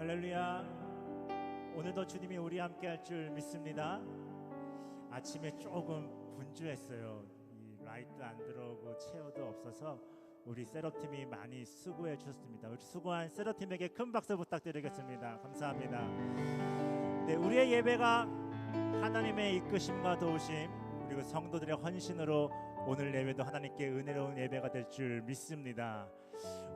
할렐루야. 오늘도 주님이 우리 함께 할 줄 믿습니다. 아침에 조금 분주했어요. 이 라이트 안 들어오고 체어도 없어서 우리 세러팀이 많이 수고해 주셨습니다. 우리 수고한 세러팀에게 큰 박수 부탁드리겠습니다. 감사합니다. 네, 우리의 예배가 하나님의 이끄심과 도우심 그리고 성도들의 헌신으로 오늘 예배도 하나님께 은혜로운 예배가 될 줄 믿습니다.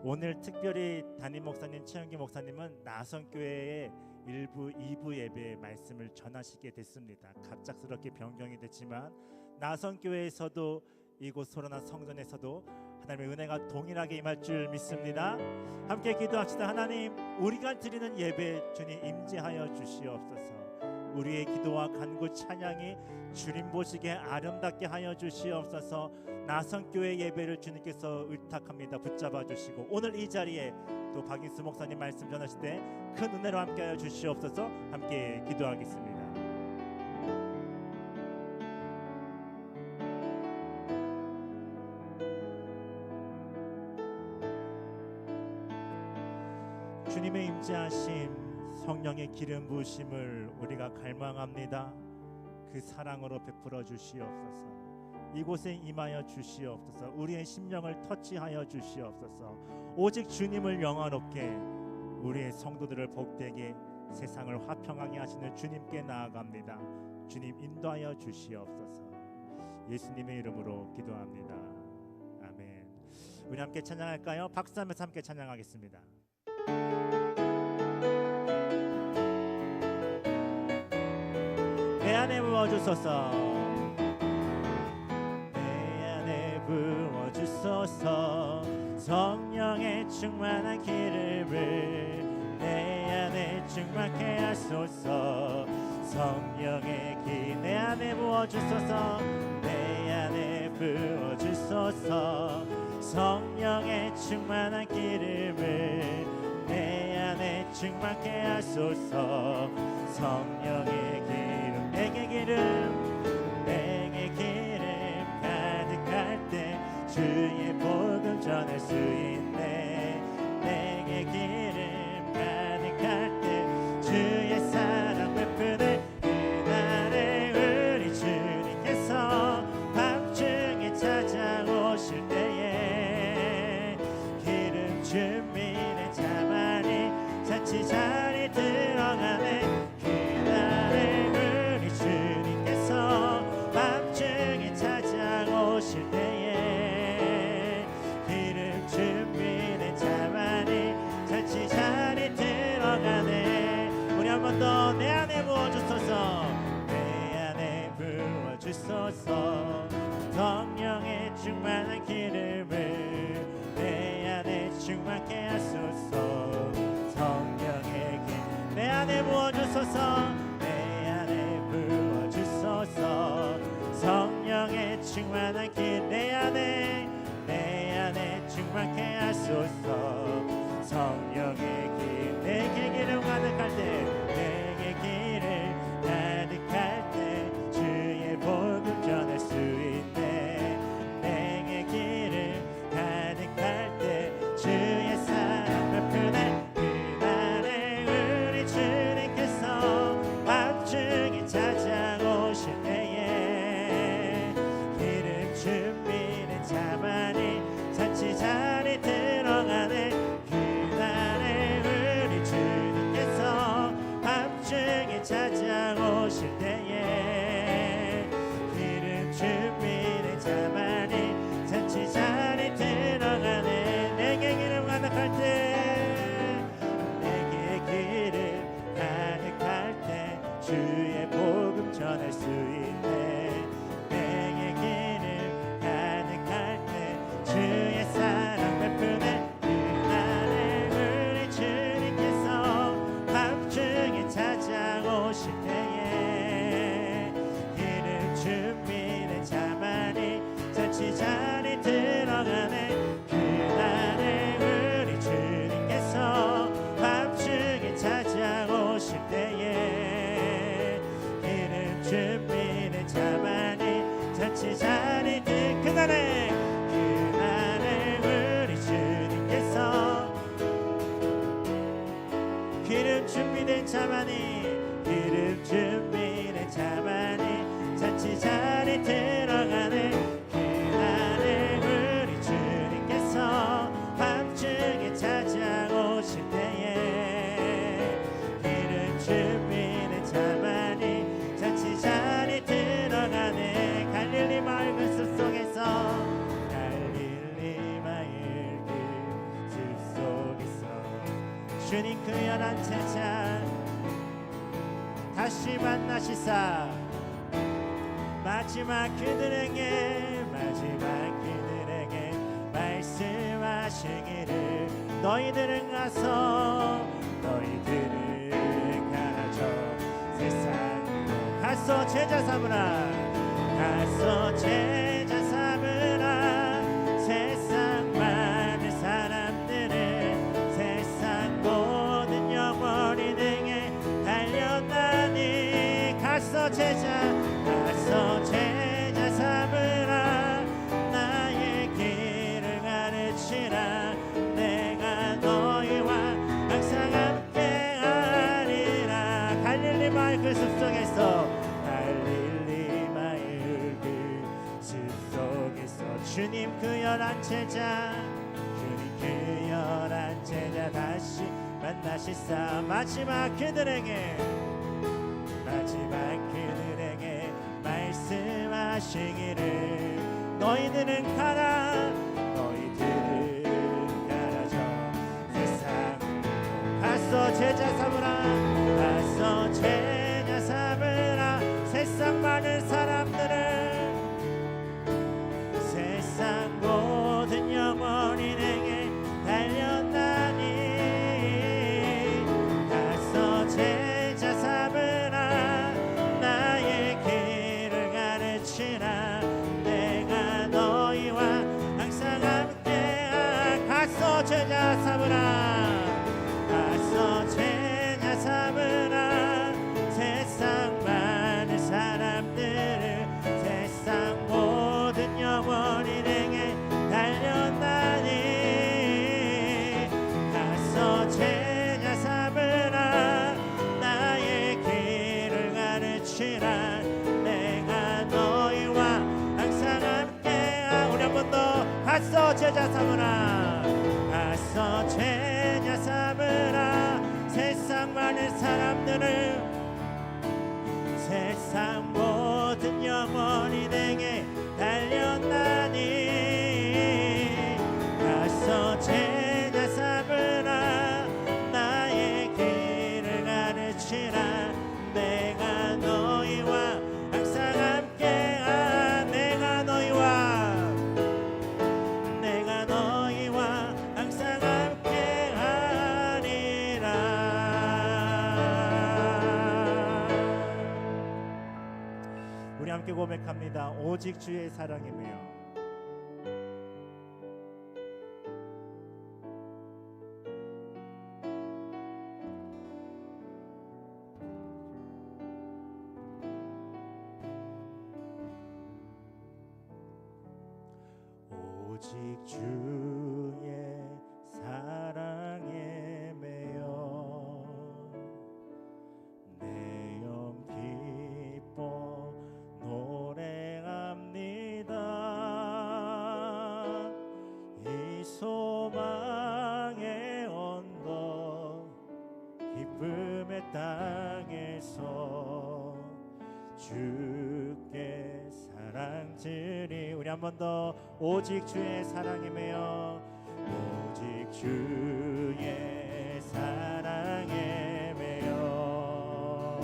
오늘 특별히 담임 목사님, 최영기 목사님은 나선교회의 1부, 2부 예배의 말씀을 전하시게 됐습니다. 갑작스럽게 변경이 됐지만 나선교회에서도 이곳 소로나 성전에서도 하나님의 은혜가 동일하게 임할 줄 믿습니다. 함께 기도합시다. 하나님, 우리가 드리는 예배 주님 임재하여 주시옵소서. 우리의 기도와 간구 찬양이 주님 보시기에 아름답게 하여 주시옵소서. 나선교회 예배를 주님께서 의탁합니다. 붙잡아 주시고 오늘 이 자리에 또 박인수 목사님 말씀 전하실 때 큰 은혜로 함께하여 주시옵소서. 함께 기도하겠습니다. 주님의 임재하심 성령의 기름 부으심을 우리가 갈망합니다. 그 사랑으로 베풀어 주시옵소서. 이곳에 임하여 주시옵소서. 우리의 심령을 터치하여 주시옵소서. 오직 주님을 영화롭게 우리의 성도들을 복되게 세상을 화평하게 하시는 주님께 나아갑니다. 주님 인도하여 주시옵소서. 예수님의 이름으로 기도합니다. 아멘. 우리 함께 찬양할까요? 박수하면서 함께 찬양하겠습니다. 내 안에 부어주소서. 내 안에 부어주소서. 성령의 충만한 기름을 내 안에 충만케 하소서. 성령의 기 내 안에 부어주소서. 내 안에 부어주소서. 성령의 충만한 기름을 내 안에 충만케 하소서. 성령의 기름 내게 기름 가득할 때 주의 복음 전할 수 있네. 내게 기름 가득할 때 주의 사랑 베푸네. 그날에 우리 주님께서 밤중에 찾아오실 때에 기름 준비된 자만이 잔치 자리 들어가네. 그날에 우리 주님께서 밤중에 찾아오실 때에 기름 준비된 자만이 잔치 자리 들어가네. 우리 한 번 더 내 안에 부어주소서. 내 안에 부어주소서. 성령의 충만한 기름을 내 안에 충만케 하소서. 성령의 기름 내 안에 부어주소서. 내 안에 부어주소서. 성령의 충만한 기름 내 안에 충만케 하소서. 성령의 기름 내게 기름 가득할 때 내게 기름 가득할 때 주의 복음 전할 수 있네. 내게 주님 그 열한 제자 다시 만나시사 마지막 그들에게 말씀하시기를 너희들은 가서 너희들은 가져 세상으로 가서 제자 삼으라 가서 제자 삼으라 세상 많은 사람들을 세상 모든 영원히 등에 달려나니 가서 제자 삼으라 나의 길을 가르치라 내가 너희와 항상 함께하리라 갈릴리 마을 그 숲속에서 주님 그 열한 제자 다시 만나시사 마지막 그들에게 말씀하시기를 너희들은 가라 저 세상 가서 제자 삼으라 세상 많은 사람들을 세상 모든 영혼이 내게 달려나니 가서 제자 삼으라 나의 길을 가르치라 내가 너희와 항상 함께하 가서 제자 삼으라 세상 많은 사람들을 세상 모든 영혼이 내게 달려나니 가서 제자 삼으라 나의 길을 가르치라 내가 너희와 항상 함께하 우리 한 번 더 가서 제자 삼으라 세상 많은 사람들을 세상 모든 영혼이 내게 달려나니 가서 제자 삼으라 나의 길을 가르치라 내가 너희와 항상 함께하 내가 너희와 항상 함께하리라 우리 함께 고백합니다. 오직 주의 사랑이며 오직 주의 사랑에 매여 내 영 기뻐 노래합니다. 이 소망의 언덕 기쁨의 땅에서 주께 사랑드리 우리 한 번 더 오직 주의 사랑에 매여 오직 주의 사랑에 매여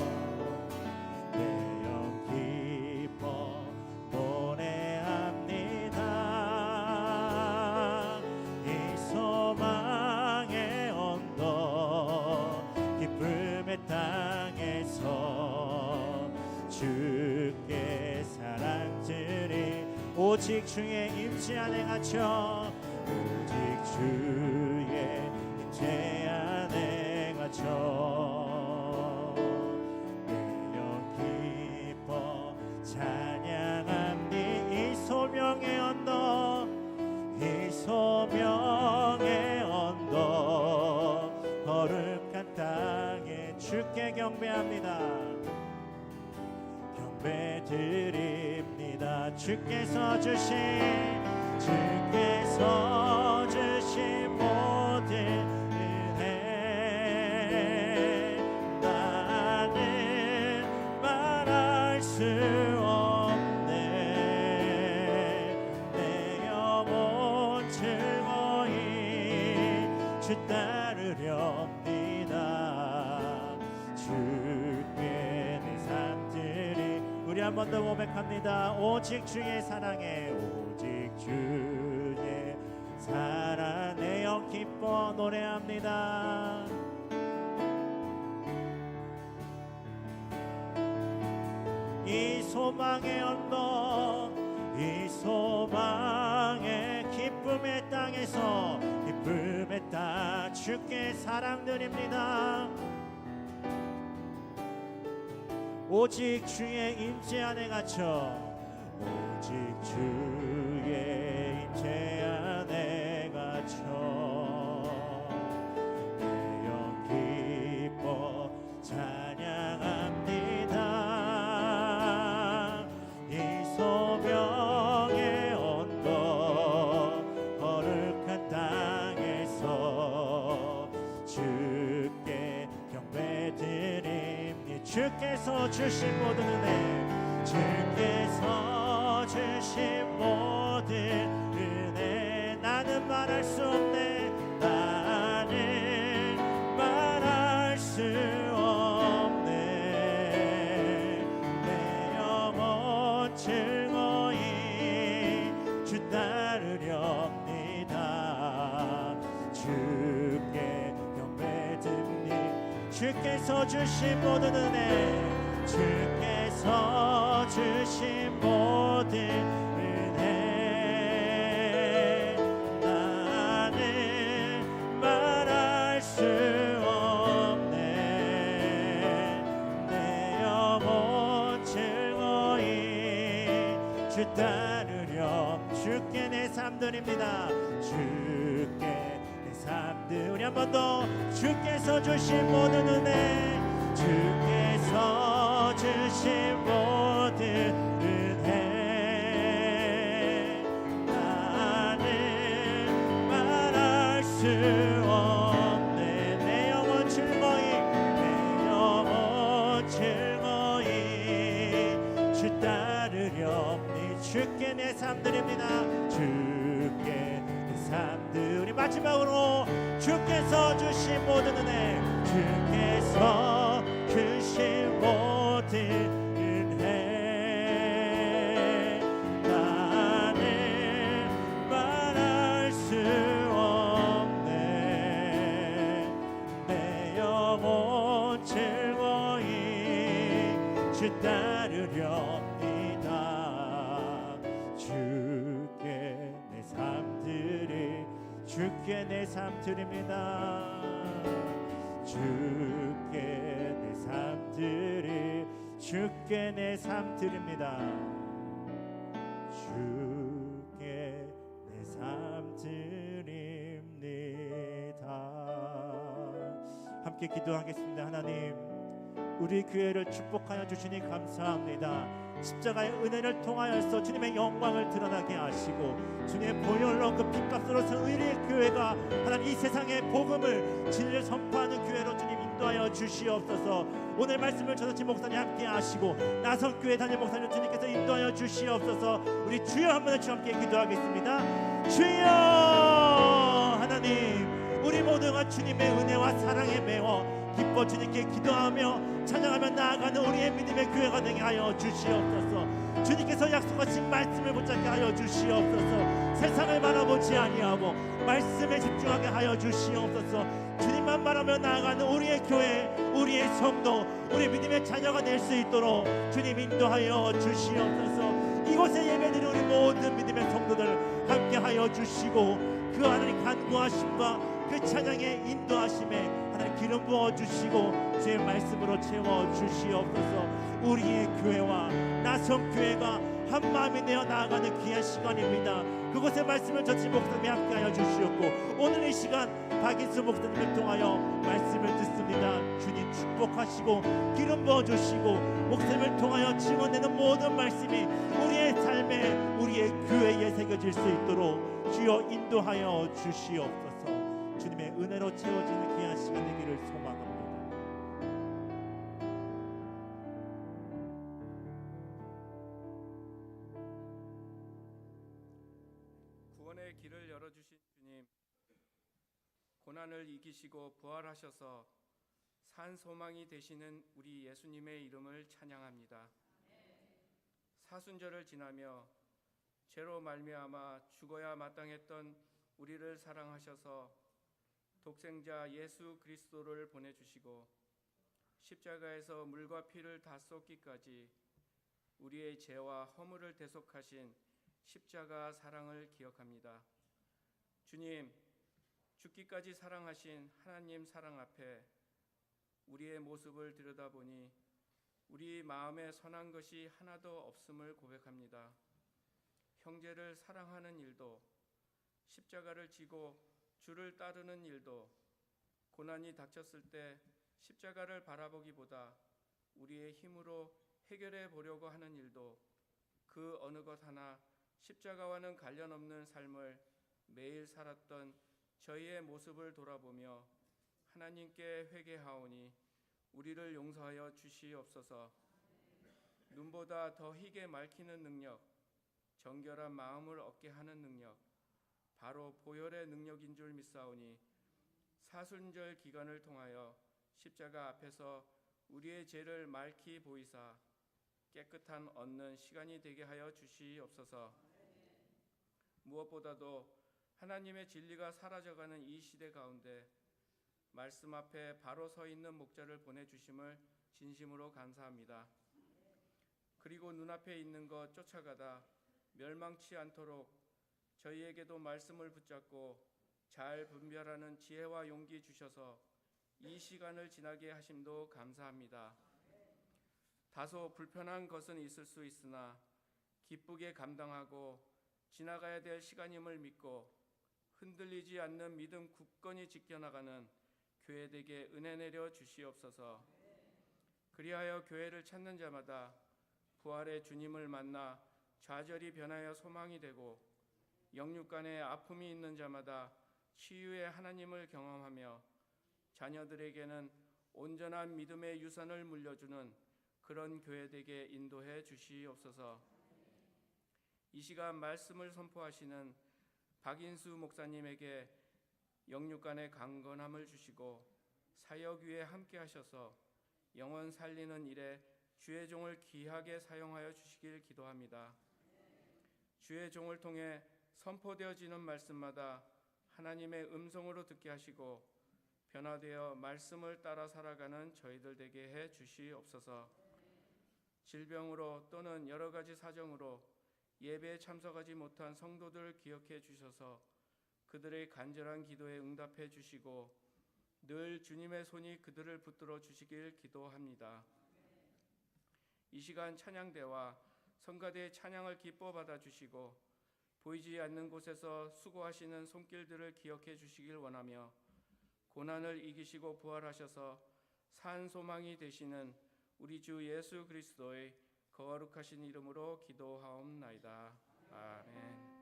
내 영 기뻐 노래합니다. 이 소망의 언덕 기쁨의 땅에서 주께 사랑드리 오직 주의 임재 안에 갇혀 오직 주의 임재 안에 갇혀 내 영 기뻐 찬양함니 이 소명의 언덕 거룩한 땅에 주께 경배합니다. 경배드립니다. 주께서 주신 모든 은혜 나는 말할 수 없네. 내 영혼 즐거이 주 따르렵니 주께 내 삶들이 우리 한 번 더 고백합니다. 오직 주의 사랑에 오직 주의 사랑 내 영 기뻐 노래합니다. 이 소망의 언덕 이 소망의 기쁨의 땅에서 기쁨의 땅 주께 사랑드립니다. 오직 주의 임재 안에 갇혀 오직 주의 임재 안에 갇혀 내 영 기뻐 찬양합니다. 이 소명의 언덕 거룩한 땅에서 주께 경배드립니다. 주께서 주신 모든 은혜 주께서 주신 모든 은혜 나는 말할 수 없네 나는 말할 수 없네 내 영혼 즐거이 주 따르렵니다. 주께 경배드립니다. 주께서 주신 모든 은혜 주께서 주신 모든 은혜 나는 말할 수 없네 내 영혼 즐거이 주 따르렴. 주께 내 삶 드립니다. 주께 내 삶 드 우리 한 번 더 주께서 주신 모든 은혜 주께서 주신 모든 은혜 나는 말할 수 없네 내 영혼 즐거이 내 영혼 즐거이 주 따르렵니. 주께 내 삶 드립니다. 주께 내 삶 드 우리 마지막으로 주께서 주신 모든 은혜 주께서 주신 모든 은혜 나는 말할 수 없네 내 영혼 즐거이 주 따르렵니다. 주께 내 삶 드리 주께 내 삶 드립니다. 주께 내 삶 드리 주께 내 삶 드립니다. 주께 내 삶 드립니다. 함께 기도하겠습니다. 하나님 우리 교회를 축복하여 주시니 감사합니다. 십자가의 은혜를 통하여서 주님의 영광을 드러나게 하시고 주님의 보혈로 그 핏값으로서 의리의 교회가 하나님 이 세상의 복음을 진리를 선포하는 교회로 주님 인도하여 주시옵소서. 오늘 말씀을 전하신 목사님 함께 하시고 나선교회 담임 목사님 주님께서 인도하여 주시옵소서. 우리 주여 한번 주 함께 기도하겠습니다. 주여 하나님 우리 모두가 주님의 은혜와 사랑에 매워 기뻐 주님께 기도하며 찬양하며 나아가는 우리의 믿음의 교회가 되게 하여 주시옵소서. 주님께서 약속하신 말씀을 붙잡게 하여 주시옵소서. 세상을 바라보지 아니하고 말씀에 집중하게 하여 주시옵소서. 주님만 바라며 나아가는 우리의 교회 우리의 성도 우리 믿음의 자녀가 될 수 있도록 주님 인도하여 주시옵소서. 이곳에 예배드리는 우리 모든 믿음의 성도들 함께 하여 주시고 그 하나님 간구하심과 그 찬양의 인도하심에 하나님 기름 부어 주시고 주의 말씀으로 채워 주시옵소서. 우리의 교회와 나선 교회가 한 마음이 되어 나아가는 귀한 시간입니다. 그곳의 말씀을 전치 목사님이 함께하여 주시옵고 오늘 이 시간 박인수 목사님을 통하여 말씀을 듣습니다. 주님 축복하시고 기름 부어 주시고 목사님을 통하여 증언되는 모든 말씀이 우리의 삶에 우리의 교회에 새겨질 수 있도록 주여 인도하여 주시옵소서. 주님의 은혜로 채워지는 귀한 시간 되기를 소망합니다. 구원의 길을 열어주신 주님, 고난을 이기시고 부활하셔서 산 소망이 되시는 우리 예수님의 이름을 찬양합니다. 사순절을 지나며 죄로 말미암아 죽어야 마땅했던 우리를 사랑하셔서 독생자 예수 그리스도를 보내주시고 십자가에서 물과 피를 다 쏟기까지 우리의 죄와 허물을 대속하신 십자가 사랑을 기억합니다. 주님, 죽기까지 사랑하신 하나님 사랑 앞에 우리의 모습을 들여다보니 우리 마음에 선한 것이 하나도 없음을 고백합니다. 형제를 사랑하는 일도, 십자가를 지고 주를 따르는 일도, 고난이 닥쳤을 때 십자가를 바라보기보다 우리의 힘으로 해결해 보려고 하는 일도, 그 어느 것 하나 십자가와는 관련 없는 삶을 매일 살았던 저희의 모습을 돌아보며 하나님께 회개하오니 우리를 용서하여 주시옵소서. 눈보다 더 희게 맑히는 능력, 정결한 마음을 얻게 하는 능력, 바로 보혈의 능력인 줄 믿사오니 사순절 기간을 통하여 십자가 앞에서 우리의 죄를 맑히 보이사 깨끗한 얻는 시간이 되게 하여 주시옵소서. 무엇보다도 하나님의 진리가 사라져가는 이 시대 가운데 말씀 앞에 바로 서 있는 목자를 보내주심을 진심으로 감사합니다. 그리고 눈앞에 있는 것 쫓아가다 멸망치 않도록 저희에게도 말씀을 붙잡고 잘 분별하는 지혜와 용기 주셔서 이 시간을 지나게 하심도 감사합니다. 다소 불편한 것은 있을 수 있으나 기쁘게 감당하고 지나가야 될 시간임을 믿고 흔들리지 않는 믿음 굳건히 지켜나가는 교회 되게 은혜 내려 주시옵소서. 그리하여 교회를 찾는 자마다 부활의 주님을 만나 좌절이 변하여 소망이 되고 영육간에 아픔이 있는 자마다 치유의 하나님을 경험하며 자녀들에게는 온전한 믿음의 유산을 물려주는 그런 교회 되게 인도해 주시옵소서. 이 시간 말씀을 선포하시는 박인수 목사님에게 영육간의 강건함을 주시고 사역 위에 함께 하셔서 영혼 살리는 일에 주의 종을 귀하게 사용하여 주시길 기도합니다. 주의 종을 통해 선포되어지는 말씀마다 하나님의 음성으로 듣게 하시고 변화되어 말씀을 따라 살아가는 저희들 되게 해 주시옵소서. 질병으로 또는 여러 가지 사정으로 예배에 참석하지 못한 성도들을 기억해 주셔서 그들의 간절한 기도에 응답해 주시고 늘 주님의 손이 그들을 붙들어 주시길 기도합니다. 이 시간 찬양대와 성가대의 찬양을 기뻐 받아 주시고 보이지 않는 곳에서 수고하시는 손길들을 기억해 주시길 원하며 고난을 이기시고 부활하셔서 산 소망이 되시는 우리 주 예수 그리스도의 거룩하신 이름으로 기도하옵나이다. 아멘.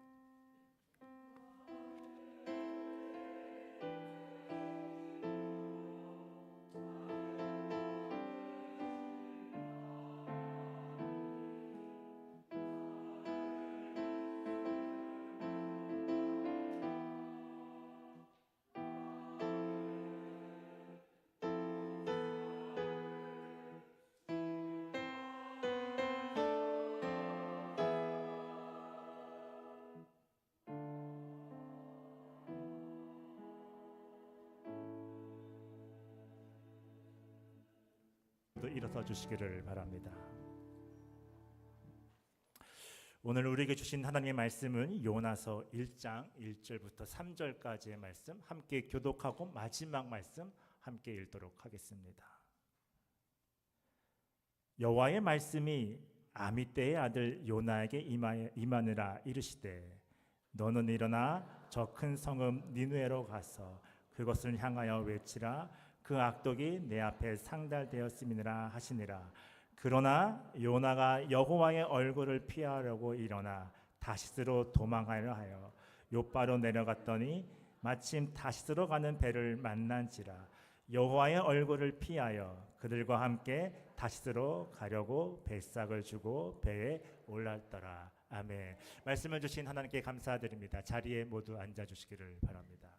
일어서 주시기를 바랍니다. 오늘 우리에게 주신 하나님의 말씀은 요나서 1장 1절부터 3절까지의 말씀 함께 교독하고 마지막 말씀 함께 읽도록 하겠습니다. 여호와의 말씀이 아미떼의 아들 요나에게 임하느라 이르시되 너는 일어나 저 큰 성읍 니느웨로 가서 그것을 향하여 외치라. 그 악독이 내 앞에 상달되었음이니라 하시니라. 그러나 요나가 여호와의 얼굴을 피하려고 일어나 다시스로 도망하려 하여 욥바로 내려갔더니 마침 다시스로 가는 배를 만난지라. 여호와의 얼굴을 피하여 그들과 함께 다시스로 가려고 배싹을 주고 배에 올랐더라. 아멘. 말씀을 주신 하나님께 감사드립니다. 자리에 모두 앉아 주시기를 바랍니다.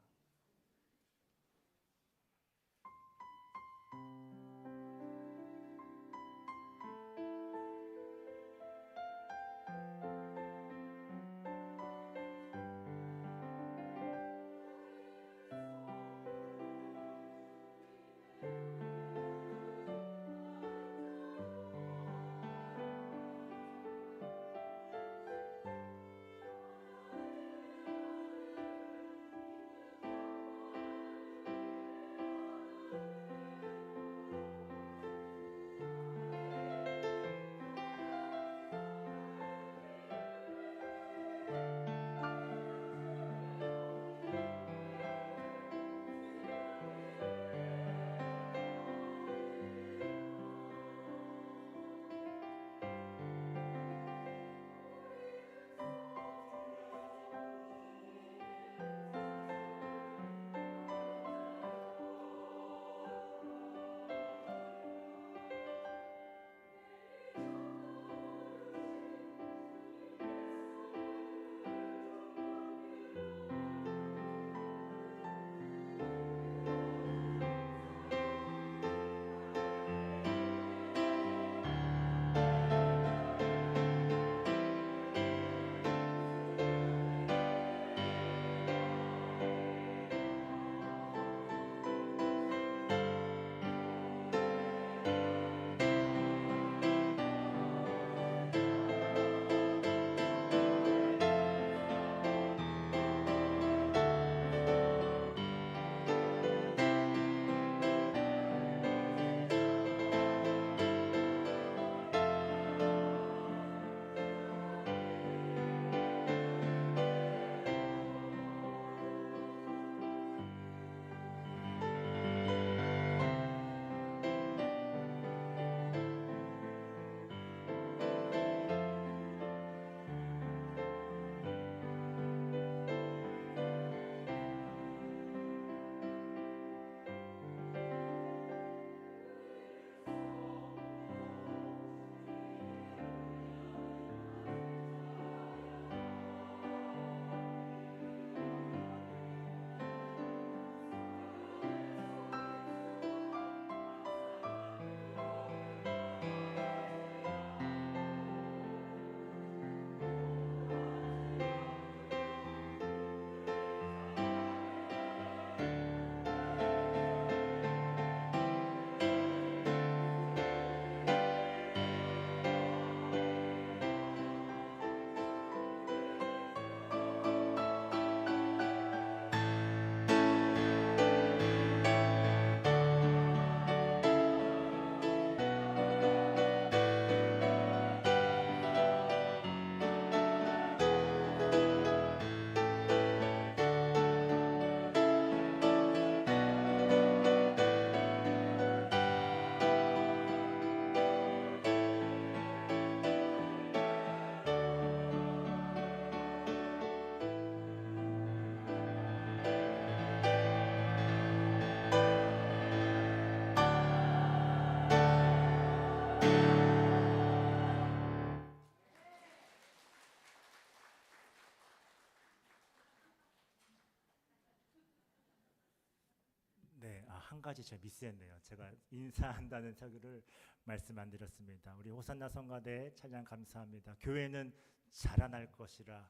한 가지 제가 미스했네요. 제가 인사한다는 사교를 말씀 안 드렸습니다. 우리 호산나 성가대 찬양 감사합니다. 교회는 자라날 것이라.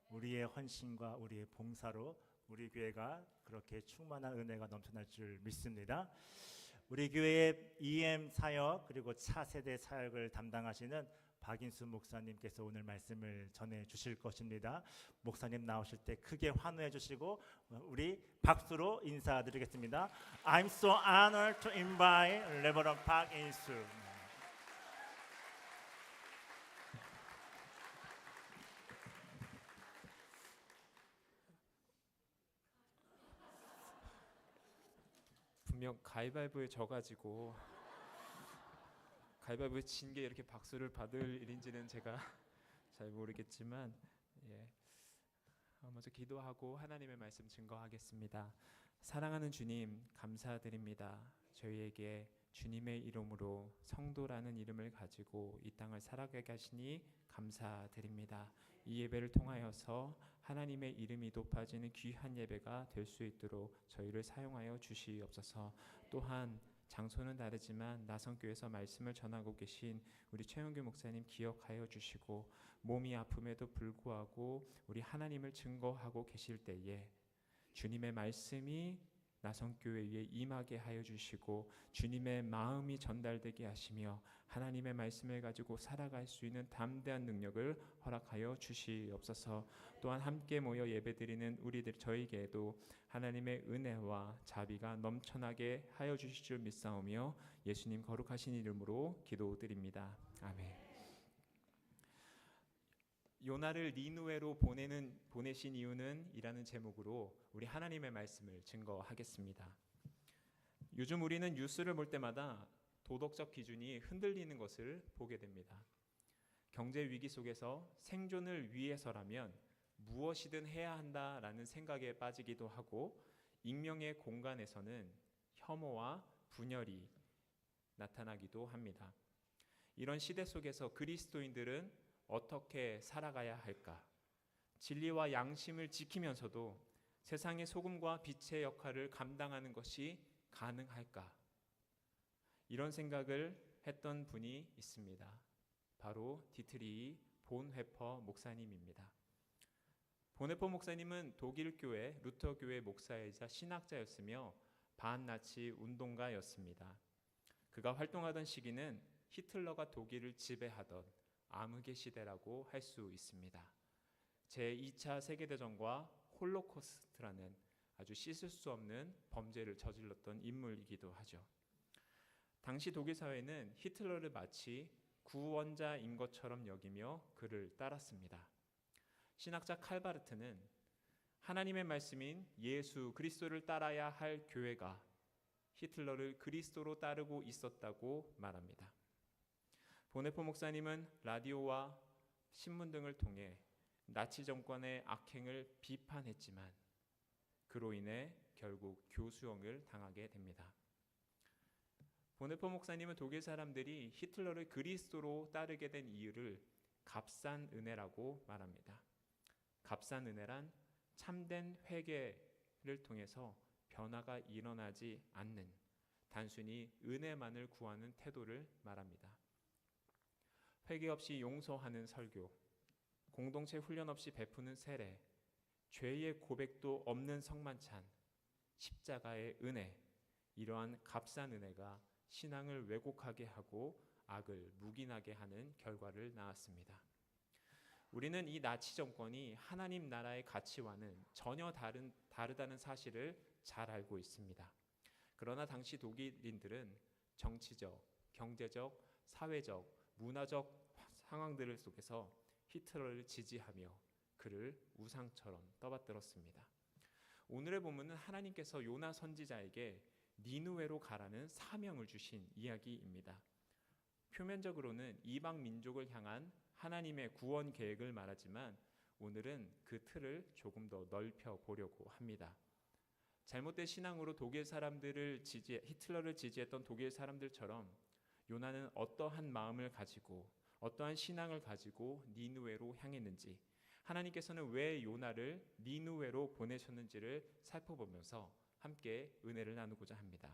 우리의 헌신과 우리의 봉사로 우리 교회가 그렇게 충만한 은혜가 넘쳐날 줄 믿습니다. 우리 교회의 EM 사역 그리고 차세대 사역을 담당하시는 박인수 목사님께서 오늘 말씀을 전해 주실 것입니다. 목사님 나오실 때 크게 환호해 주시고 우리 박수로 인사드리겠습니다. I'm so honored to invite Reverend 박인수. 분명 가위바위보에 져가지고 가위바위보에 진 게 이렇게 박수를 받을 일인지는 제가 잘 모르겠지만 먼저 기도하고 하나님의 말씀 증거하겠습니다. 사랑하는 주님 감사드립니다. 저희에게 주님의 이름으로 성도라는 이름을 가지고 이 땅을 살아가게 하시니 감사드립니다. 이 예배를 통하여서 하나님의 이름이 높아지는 귀한 예배가 될 수 있도록 저희를 사용하여 주시옵소서. 또한 장소는 다르지만 나성교회에서 말씀을 전하고 계신 우리 최영규 목사님 기억하여 주시고 몸이 아픔에도 불구하고 우리 하나님을 증거하고 계실 때에 주님의 말씀이 나성교회에 임하게 하여 주시고 주님의 마음이 전달되게 하시며 하나님의 말씀을 가지고 살아갈 수 있는 담대한 능력을 허락하여 주시옵소서. 또한 함께 모여 예배드리는 우리들 저희에게도 하나님의 은혜와 자비가 넘쳐나게 하여 주실 줄 믿사오며 예수님 거룩하신 이름으로 기도드립니다. 아멘. 요나를 니느웨로 보내신 이유는 이라는 제목으로 우리 하나님의 말씀을 증거하겠습니다. 요즘 우리는 뉴스를 볼 때마다 도덕적 기준이 흔들리는 것을 보게 됩니다. 경제 위기 속에서 생존을 위해서라면 무엇이든 해야 한다라는 생각에 빠지기도 하고 익명의 공간에서는 혐오와 분열이 나타나기도 합니다. 이런 시대 속에서 그리스도인들은 어떻게 살아가야 할까? 진리와 양심을 지키면서도 세상의 소금과 빛의 역할을 감당하는 것이 가능할까? 이런 생각을 했던 분이 있습니다. 바로 디트리히 본회퍼 목사님입니다. 본회퍼 목사님은 독일 교회 루터 교회 목사이자 신학자였으며 반나치 운동가였습니다. 그가 활동하던 시기는 히틀러가 독일을 지배하던 암흑의 시대라고 할 수 있습니다. 제2차 세계대전과 홀로코스트라는 아주 씻을 수 없는 범죄를 저질렀던 인물이기도 하죠. 당시 독일 사회는 히틀러를 마치 구원자인 것처럼 여기며 그를 따랐습니다. 신학자 칼바르트는 하나님의 말씀인 예수 그리스도를 따라야 할 교회가 히틀러를 그리스도로 따르고 있었다고 말합니다. 본회퍼 목사님은 라디오와 신문 등을 통해 나치 정권의 악행을 비판했지만 그로 인해 결국 교수형을 당하게 됩니다. 본회퍼 목사님은 독일 사람들이 히틀러를 그리스도로 따르게 된 이유를 값싼 은혜라고 말합니다. 값싼 은혜란 참된 회개를 통해서 변화가 일어나지 않는 단순히 은혜만을 구하는 태도를 말합니다. 회개 없이 용서하는 설교, 공동체 훈련 없이 베푸는 세례, 죄의 고백도 없는 성만찬, 십자가의 은혜, 이러한 값싼 은혜가 신앙을 왜곡하게 하고 악을 묵인하게 하는 결과를 낳았습니다. 우리는 이 나치 정권이 하나님 나라의 가치와는 전혀 다르다는 사실을 잘 알고 있습니다. 그러나 당시 독일인들은 정치적, 경제적, 사회적, 문화적 상황들 속에서 히틀러를 지지하며 그를 우상처럼 떠받들었습니다. 오늘의 본문은 하나님께서 요나 선지자에게 니느웨로 가라는 사명을 주신 이야기입니다. 표면적으로는 이방 민족을 향한 하나님의 구원 계획을 말하지만 오늘은 그 틀을 조금 더 넓혀 보려고 합니다. 잘못된 신앙으로 히틀러를 지지했던 독일 사람들처럼 요나는 어떠한 마음을 가지고 어떠한 신앙을 가지고 니느웨로 향했는지 하나님께서는 왜 요나를 니누웨로 보내셨는지를 살펴보면서 함께 은혜를 나누고자 합니다.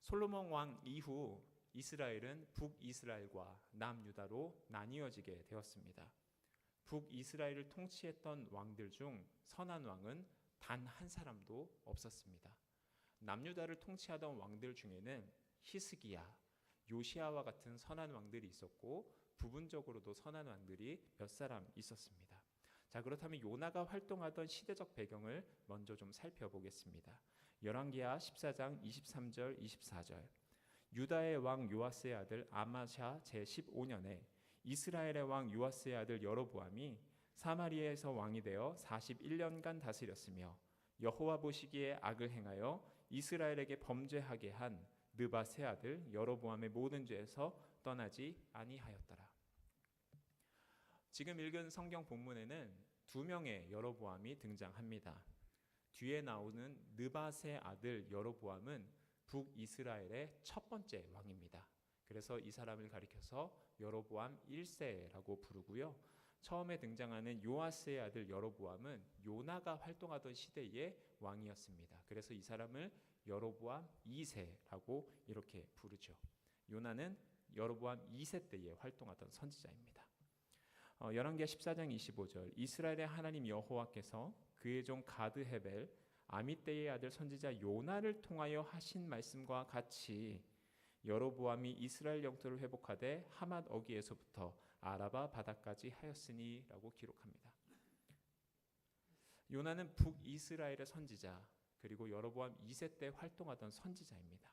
솔로몬 왕 이후 이스라엘은 북이스라엘과 남유다로 나뉘어지게 되었습니다. 북이스라엘을 통치했던 왕들 중 선한 왕은 단 한 사람도 없었습니다. 남유다를 통치하던 왕들 중에는 히스기야, 요시아와 같은 선한 왕들이 있었고 부분적으로도 선한 왕들이 몇 사람 있었습니다. 자, 그렇다면 요나가 활동하던 시대적 배경을 먼저 좀 살펴보겠습니다. 열왕기하 14장 23절 24절. 유다의 왕 요아스의 아들 아마샤 제15년에 이스라엘의 왕 요아스의 아들 여로보암이 사마리아에서 왕이 되어 41년간 다스렸으며 여호와 보시기에 악을 행하여 이스라엘에게 범죄하게 한 느밧의 아들 여로보암의 모든 죄에서 떠나지 아니하였더라. 지금 읽은 성경 본문에는 두 명의 여로보암이 등장합니다. 뒤에 나오는 느밧의 아들 여로보암은 북이스라엘의 첫 번째 왕입니다. 그래서 이 사람을 가리켜서 여로보암 1세라고 부르고요. 처음에 등장하는 요아스의 아들 여로보암은 요나가 활동하던 시대의 왕이었습니다. 그래서 이 사람을 여로보암 2세라고 이렇게 부르죠. 요나는 여로보암 2세 때에 활동하던 선지자입니다. 열왕기하 14장 25절. 이스라엘의 하나님 여호와께서 그의 종 가드 헤벨 아미떼의 아들 선지자 요나를 통하여 하신 말씀과 같이 여로보암이 이스라엘 영토를 회복하되 하맛 어귀에서부터 아라바 바다까지 하였으니라고 기록합니다. 요나는 북이스라엘의 선지자 그리고 여로보암 2세 때 활동하던 선지자입니다.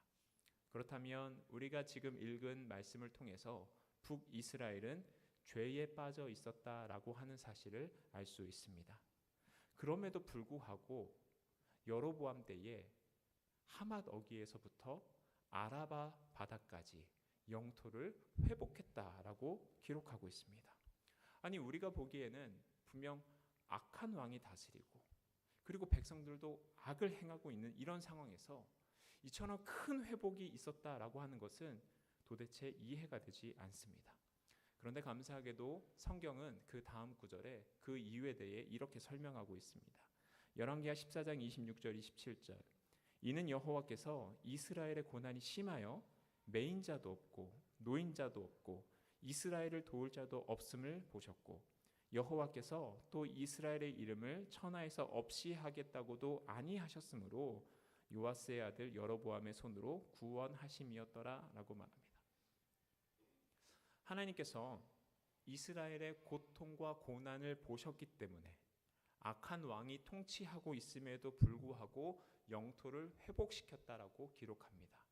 그렇다면 우리가 지금 읽은 말씀을 통해서 북이스라엘은 죄에 빠져 있었다라고 하는 사실을 알 수 있습니다. 그럼에도 불구하고 여로보암 때에 하맛 어귀에서부터 아라바 바다까지 영토를 회복했다라고 기록하고 있습니다. 아니 우리가 보기에는 분명 악한 왕이 다스리고 그리고 백성들도 악을 행하고 있는 이런 상황에서 이처럼 큰 회복이 있었다라고 하는 것은 도대체 이해가 되지 않습니다. 그런데 감사하게도 성경은 그 다음 구절에 그 이유에 대해 이렇게 설명하고 있습니다. 열왕기하 14장 26절 27절. 이는 여호와께서 이스라엘의 고난이 심하여 매인자도 없고 노인자도 없고 이스라엘을 도울 자도 없음을 보셨고 여호와께서 또 이스라엘의 이름을 천하에서 없이 하겠다고도 아니하셨으므로 요아스의 아들 여로보암의 손으로 구원하심이었더라라고 말합니다. 하나님께서 이스라엘의 고통과 고난을 보셨기 때문에 악한 왕이 통치하고 있음에도 불구하고 영토를 회복시켰다라고 기록합니다.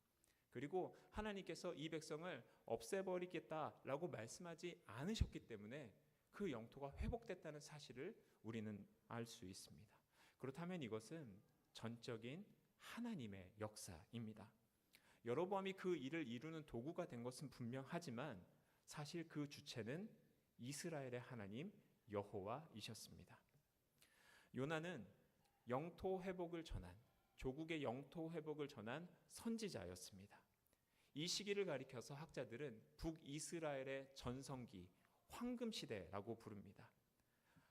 그리고 하나님께서 이 백성을 없애버리겠다라고 말씀하지 않으셨기 때문에 그 영토가 회복됐다는 사실을 우리는 알 수 있습니다. 그렇다면 이것은 전적인 하나님의 역사입니다. 여로보암이 그 일을 이루는 도구가 된 것은 분명하지만 사실 그 주체는 이스라엘의 하나님 여호와이셨습니다. 요나는 영토 회복을 전한 조국의 영토 회복을 전한 선지자였습니다. 이 시기를 가리켜서 학자들은 북이스라엘의 전성기 황금 시대라고 부릅니다.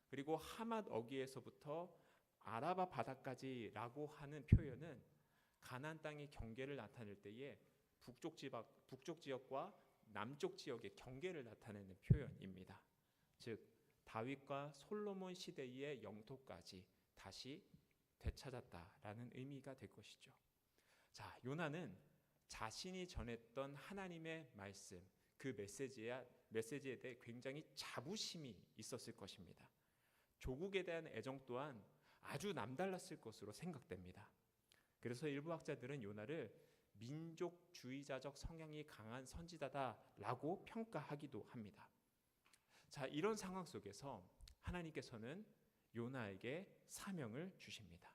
그리고 하맛 어귀에서부터 아라바 바다까지라고 하는 표현은 가나안 땅의 경계를 나타낼 때에 북쪽 지역과 남쪽 지역의 경계를 나타내는 표현입니다. 즉 다윗과 솔로몬 시대의 영토까지 다시 되찾았다라는 의미가 될 것이죠. 자, 요나는 자신이 전했던 하나님의 말씀, 그 메시지에 대해 굉장히 자부심이 있었을 것입니다. 조국에 대한 애정 또한 아주 남달랐을 것으로 생각됩니다. 그래서 일부 학자들은 요나를 민족주의자적 성향이 강한 선지자다라고 평가하기도 합니다. 자, 이런 상황 속에서 하나님께서는 요나에게 사명을 주십니다.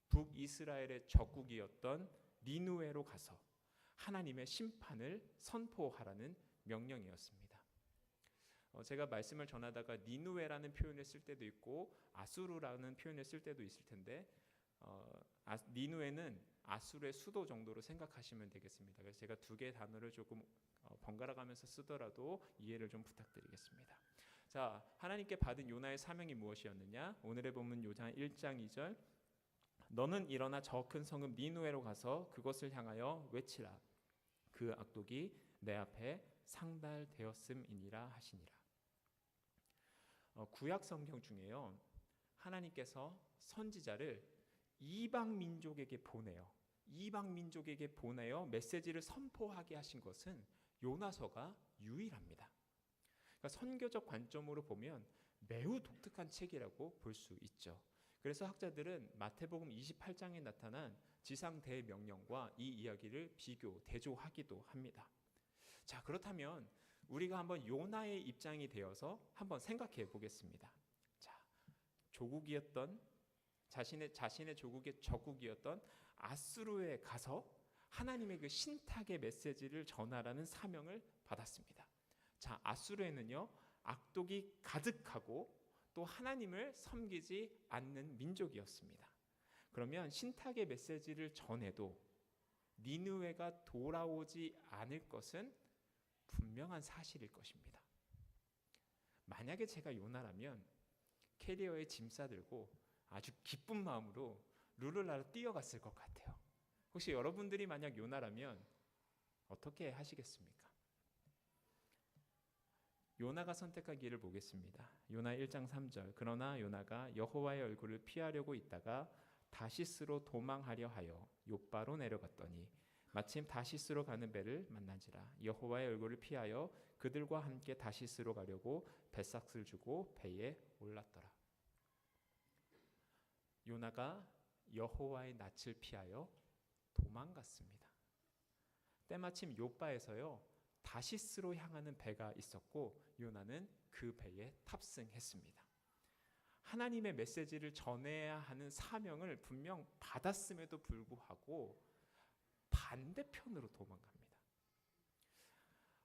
북이스라엘의 적국이었던 니누웨로 가서 하나님의 심판을 선포하라는 명령이었습니다. 제가 말씀을 전하다가 니누웨라는 표현을 쓸 때도 있고 아수르라는 표현을 쓸 때도 있을 텐데 니누웨는 아수르의 수도 정도로 생각하시면 되겠습니다. 그래서 제가 두 개의 단어를 조금 번갈아 가면서 쓰더라도 이해를 좀 부탁드리겠습니다. 자, 하나님께 받은 요나의 사명이 무엇이었느냐? 오늘의 본문 요나 1장 2절. 너는 일어나 저 큰 성읍 니느웨로 가서 그것을 향하여 외치라. 그 악독이 내 앞에 상달되었음이니라 하시니라. 구약 성경 중에요, 하나님께서 선지자를 이방 민족에게 보내요. 이방 민족에게 보내어 메시지를 선포하게 하신 것은 요나서가 유일합니다. 그러니까 선교적 관점으로 보면 매우 독특한 책이라고 볼 수 있죠. 그래서 학자들은 마태복음 28장에 나타난 지상 대명령과 이 이야기를 비교, 대조하기도 합니다. 자, 그렇다면 우리가 한번 요나의 입장이 되어서 한번 생각해 보겠습니다. 자, 조국이었던 자신의 조국의 적국이었던 아수르에 가서 하나님의 그 신탁의 메시지를 전하라는 사명을 받았습니다. 자, 아수르에는요, 악독이 가득하고 또 하나님을 섬기지 않는 민족이었습니다. 그러면 신탁의 메시지를 전해도 니느웨가 돌아오지 않을 것은 분명한 사실일 것입니다. 만약에 제가 요나라면 캐리어에 짐 싸들고 아주 기쁜 마음으로 룰루라로 뛰어갔을 것 같아요. 혹시 여러분들이 만약 요나라면 어떻게 하시겠습니까? 요나가 선택한 길을 보겠습니다. 요나 1장 3절. 그러나 요나가 여호와의 얼굴을 피하려고 있다가 다시스로 도망하려 하여 욥바로 내려갔더니 마침 다시스로 가는 배를 만난지라. 여호와의 얼굴을 피하여 그들과 함께 다시스로 가려고 뱃삭을 주고 배에 올랐더라. 요나가 여호와의 낯을 피하여 도망갔습니다. 때마침 욥바에서요, 다시스로 향하는 배가 있었고 요나는 그 배에 탑승했습니다. 하나님의 메시지를 전해야 하는 사명을 분명 받았음에도 불구하고 반대편으로 도망갑니다.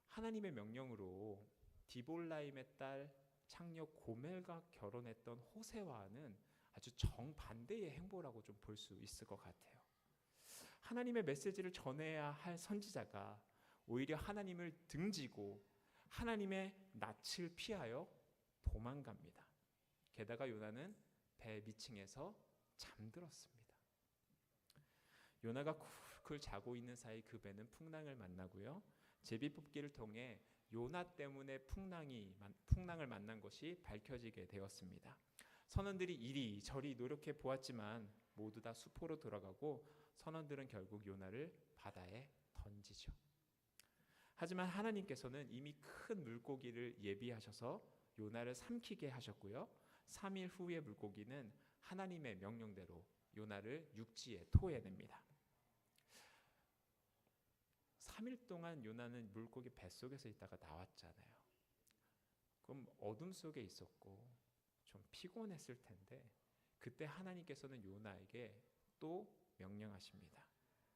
하나님의 명령으로 디볼라임의 딸 창녀 고멜과 결혼했던 호세와는 아주 정반대의 행보라고 좀 볼 수 있을 것 같아요. 하나님의 메시지를 전해야 할 선지자가 오히려 하나님을 등지고 하나님의 낯을 피하여 도망갑니다. 게다가 요나는 배 밑층에서 잠들었습니다. 요나가 쿨쿨 자고 있는 사이 그 배는 풍랑을 만나고요. 제비뽑기를 통해 요나 때문에 풍랑을 만난 것이 밝혀지게 되었습니다. 선원들이 이리저리 노력해 보았지만 모두 다 수포로 돌아가고 선원들은 결국 요나를 바다에 던지죠. 하지만 하나님께서는 이미 큰 물고기를 예비하셔서 요나를 삼키게 하셨고요. 3일 후의 물고기는 하나님의 명령대로 요나를 육지에 토해냅니다. 3일 동안 요나는 물고기 뱃속에서 있다가 나왔잖아요. 그럼 어둠 속에 있었고 좀 피곤했을 텐데 그때 하나님께서는 요나에게 또 명령하십니다.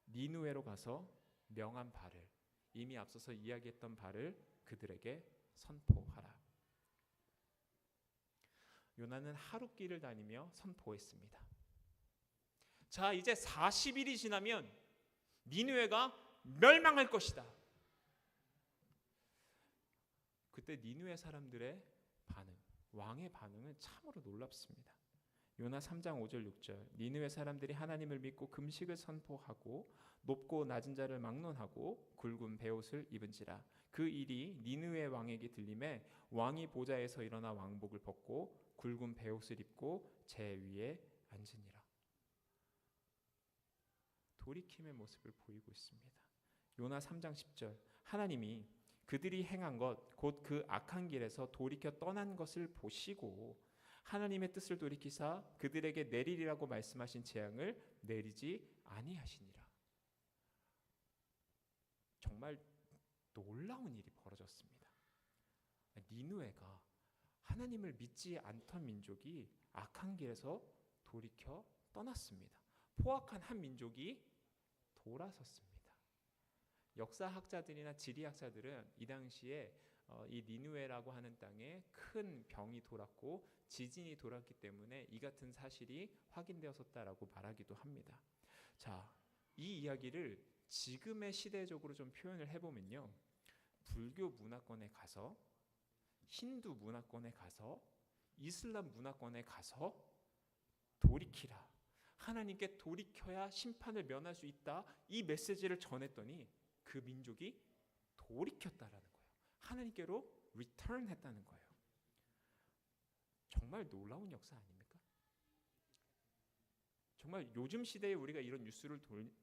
니느웨로 가서 명한 바를, 이미 앞서서 이야기했던 바를 그들에게 선포하라. 요나는 하룻길을 다니며 선포했습니다. 자, 이제 40일이 지나면 니느웨가 멸망할 것이다. 그때 니느웨 사람들의 반응, 왕의 반응은 참으로 놀랍습니다. 요나 3장 5절 6절. 니느웨 사람들이 하나님을 믿고 금식을 선포하고 높고 낮은 자를 막론하고 굵은 베옷을 입은지라. 그 일이 니느웨 왕에게 들림에 왕이 보좌에서 일어나 왕복을 벗고 굵은 베옷을 입고 제 위에 앉으니라. 돌이킴의 모습을 보이고 있습니다. 요나 3장 10절. 하나님이 그들이 행한 것 곧 그 악한 길에서 돌이켜 떠난 것을 보시고 하나님의 뜻을 돌이키사 그들에게 내리리라고 말씀하신 재앙을 내리지 아니하시니라. 정말 놀라운 일이 벌어졌습니다. 니느웨가 하나님을 믿지 않던 민족이 악한 길에서 돌이켜 떠났습니다. 포악한 한 민족이 돌아섰습니다. 역사학자들이나 지리학자들은 이 당시에 이 니느웨라고 하는 땅에 큰 병이 돌았고 지진이 돌았기 때문에 이 같은 사실이 확인되었었다라고 말하기도 합니다. 자, 이 이야기를 지금의 시대적으로 좀 표현을 해보면요, 불교 문화권에 가서 힌두 문화권에 가서 이슬람 문화권에 가서 돌이키라. 하나님께 돌이켜야 심판을 면할 수 있다. 이 메시지를 전했더니 그 민족이 돌이켰다라는 거예요. 하나님께로 return했다는 거예요. 정말 놀라운 역사 아닙니까? 정말 요즘 시대에 우리가 이런 뉴스를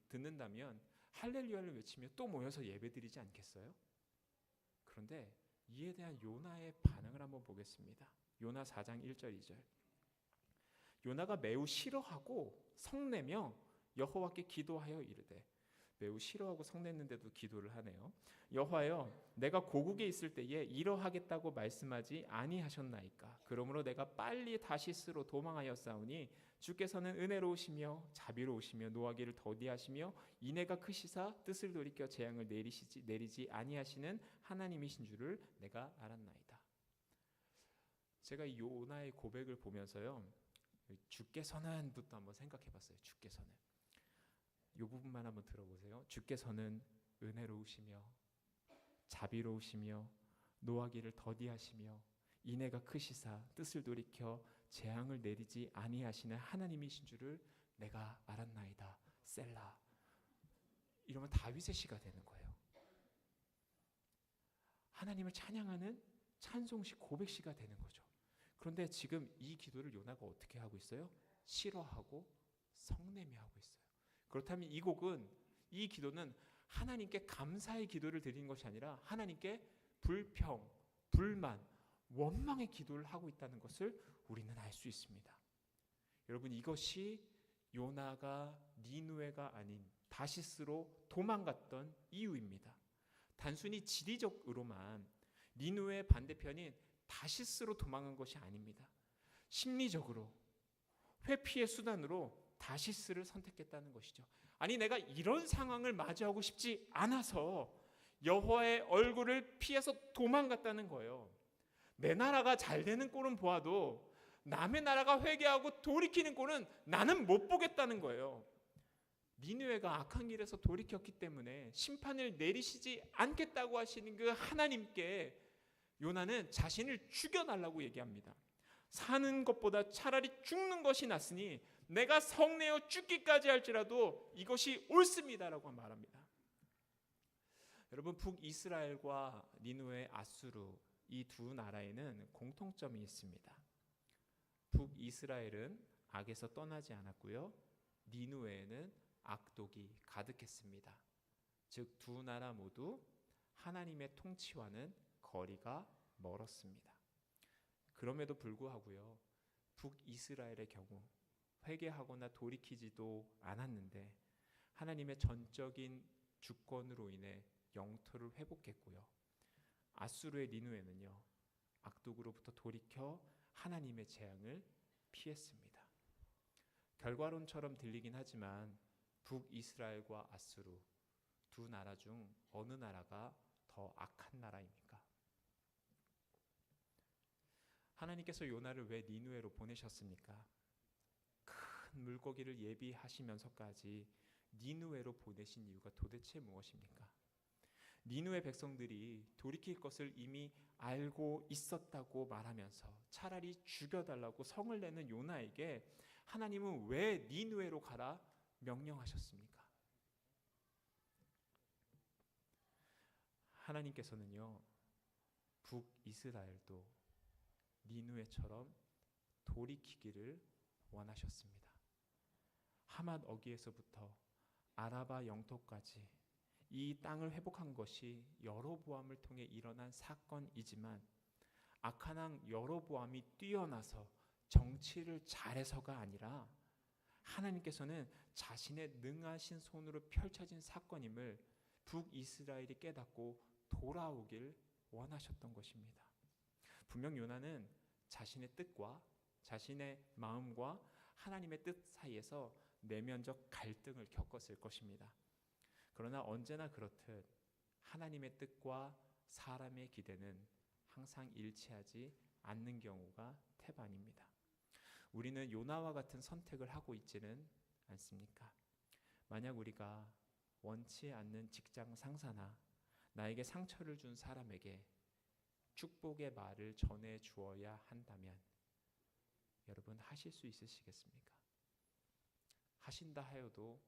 듣는다면 할렐루야를 외치며 또 모여서 예배드리지 않겠어요? 그런데 이에 대한 요나의 반응을 한번 보겠습니다. 요나 4장 1절 2절. 요나가 매우 싫어하고 성내며 여호와께 기도하여 이르되, 매우 싫어하고 성냈는데도 기도를 하네요. 여호와여, 내가 고국에 있을 때에 이러하겠다고 말씀하지 아니하셨나이까? 그러므로 내가 빨리 다시스로 도망하였사오니 주께서는 은혜로우시며 자비로우시며 노하기를 더디하시며 인애가 크시사 뜻을 돌이켜 재앙을 내리지 아니하시는 하나님이신 줄을 내가 알았나이다. 제가 이 요나의 고백을 보면서요, 주께서는부터 한번 생각해봤어요. 주께서는. 이 부분만 한번 들어보세요. 주께서는 은혜로우시며 자비로우시며 노하기를 더디하시며 인애가 크시사 뜻을 돌이켜 재앙을 내리지 아니하시는 하나님이신 줄을 내가 알았나이다. 셀라. 이러면 다윗의 시가 되는 거예요. 하나님을 찬양하는 찬송시 고백시가 되는 거죠. 그런데 지금 이 기도를 요나가 어떻게 하고 있어요? 싫어하고 성내며 하고 있어요. 그렇다면 이 기도는 하나님께 감사의 기도를 드리는 것이 아니라 하나님께 불평, 불만, 원망의 기도를 하고 있다는 것을 우리는 알 수 있습니다. 여러분, 이것이 요나가 니느웨가 아닌 다시스로 도망갔던 이유입니다. 단순히 지리적으로만 니느웨의 반대편인 다시스로 도망간 것이 아닙니다. 심리적으로 회피의 수단으로 다시스를 선택했다는 것이죠. 아니, 내가 이런 상황을 마주하고 싶지 않아서 여호와의 얼굴을 피해서 도망갔다는 거예요. 내 나라가 잘 되는 꼴은 보아도 남의 나라가 회개하고 돌이키는 꼴은 나는 못 보겠다는 거예요. 니느웨가 악한 길에서 돌이켰기 때문에 심판을 내리시지 않겠다고 하시는 그 하나님께 요나는 자신을 죽여달라고 얘기합니다. 사는 것보다 차라리 죽는 것이 낫으니 내가 성내어 죽기까지 할지라도 이것이 옳습니다라고 말합니다. 여러분, 북이스라엘과 니느웨, 아수르 이 두 나라에는 공통점이 있습니다. 북이스라엘은 악에서 떠나지 않았고요, 니느웨에는 악독이 가득했습니다. 즉 두 나라 모두 하나님의 통치와는 거리가 멀었습니다. 그럼에도 불구하고요, 북이스라엘의 경우 회개하거나 돌이키지도 않았는데 하나님의 전적인 주권으로 인해 영토를 회복했고요, 아수르의 니느웨는요, 악독으로부터 돌이켜 하나님의 재앙을 피했습니다. 결과론처럼 들리긴 하지만 북이스라엘과 아수르 두 나라 중 어느 나라가 더 악한 나라입니까? 하나님께서 요나를 왜 니느웨로 보내셨습니까? 큰 물고기를 예비하시면서까지 니느웨로 보내신 이유가 도대체 무엇입니까? 니느웨 백성들이 돌이킬 것을 이미 알고 있었다고 말하면서 차라리 죽여달라고 성을 내는 요나에게 하나님은 왜 니느웨로 가라 명령하셨습니까? 하나님께서는요, 북이스라엘도 니느웨처럼 돌이키기를 원하셨습니다. 하맛 어기에서부터 아라바 영토까지 이 땅을 회복한 것이 여로보암을 통해 일어난 사건이지만 악한 왕 여로보암이 뛰어나서 정치를 잘해서가 아니라 하나님께서는 자신의 능하신 손으로 펼쳐진 사건임을 북이스라엘이 깨닫고 돌아오길 원하셨던 것입니다. 분명 요나는 자신의 뜻과 자신의 마음과 하나님의 뜻 사이에서 내면적 갈등을 겪었을 것입니다. 그러나 언제나 그렇듯 하나님의 뜻과 사람의 기대는 항상 일치하지 않는 경우가 태반입니다. 우리는 요나와 같은 선택을 하고 있지는 않습니까? 만약 우리가 원치 않는 직장 상사나 나에게 상처를 준 사람에게 축복의 말을 전해 주어야 한다면 여러분 하실 수 있으시겠습니까? 하신다 하여도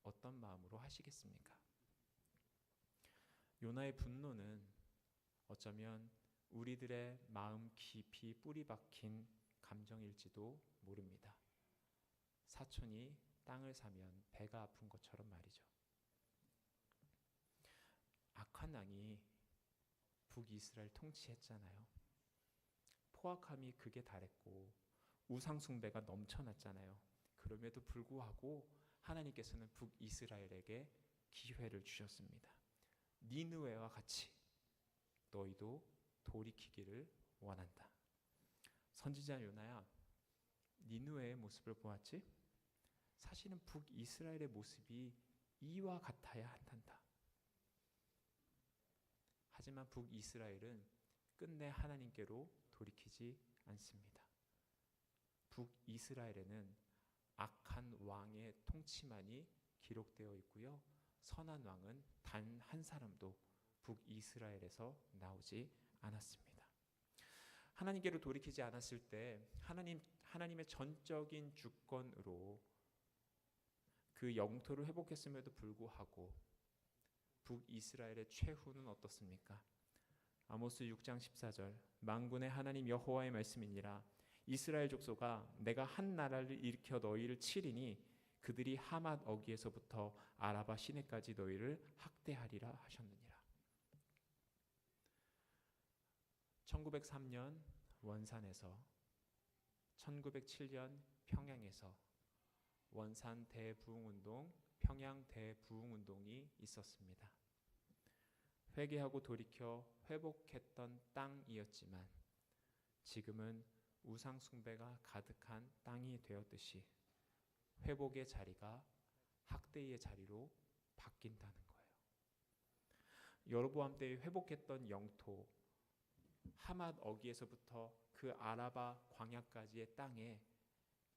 어떤 마음으로 하시겠습니까? 요나의 분노는 어쩌면 우리들의 마음 깊이 뿌리 박힌 감정일지도 모릅니다. 사촌이 땅을 사면 배가 아픈 것처럼 말이죠. 악한 왕이 북이스라엘 통치했잖아요. 포악함이 극에 달했고 우상 숭배가 넘쳐났잖아요. 그럼에도 불구하고 하나님께서는 북이스라엘에게 기회를 주셨습니다. 니느웨와 같이 너희도 돌이키기를 원한다. 선지자 요나야, 니느웨의 모습을 보았지? 사실은 북이스라엘의 모습이 이와 같아야 한단다. 하지만 북이스라엘은 끝내 하나님께로 돌이키지 않습니다. 북이스라엘에는 악한 왕의 통치만이 기록되어 있고요. 선한 왕은 단 한 사람도 북이스라엘에서 나오지 않았습니다. 하나님께로 돌이키지 않았을 때 하나님의 전적인 주권으로 그 영토를 회복했음에도 불구하고 북이스라엘의 최후는 어떻습니까? 아모스 6장 14절 만군의 하나님 여호와의 말씀이니라 이스라엘 족속아 내가 한 나라를 일으켜 너희를 치리니 그들이 하맛 어귀에서부터 아라바 시내까지 너희를 학대하리라 하셨느니라. 1903년 원산에서 1907년 평양에서 원산 대부흥운동, 평양 대부흥운동이 있었습니다. 회개하고 돌이켜 회복했던 땅이었지만 지금은 우상 숭배가 가득한 땅이 되었듯이 회복의 자리가 학대의 자리로 바뀐다는 거예요. 여로보암 때 회복했던 영토 하맛 어귀에서부터 그 아라바 광야까지의 땅에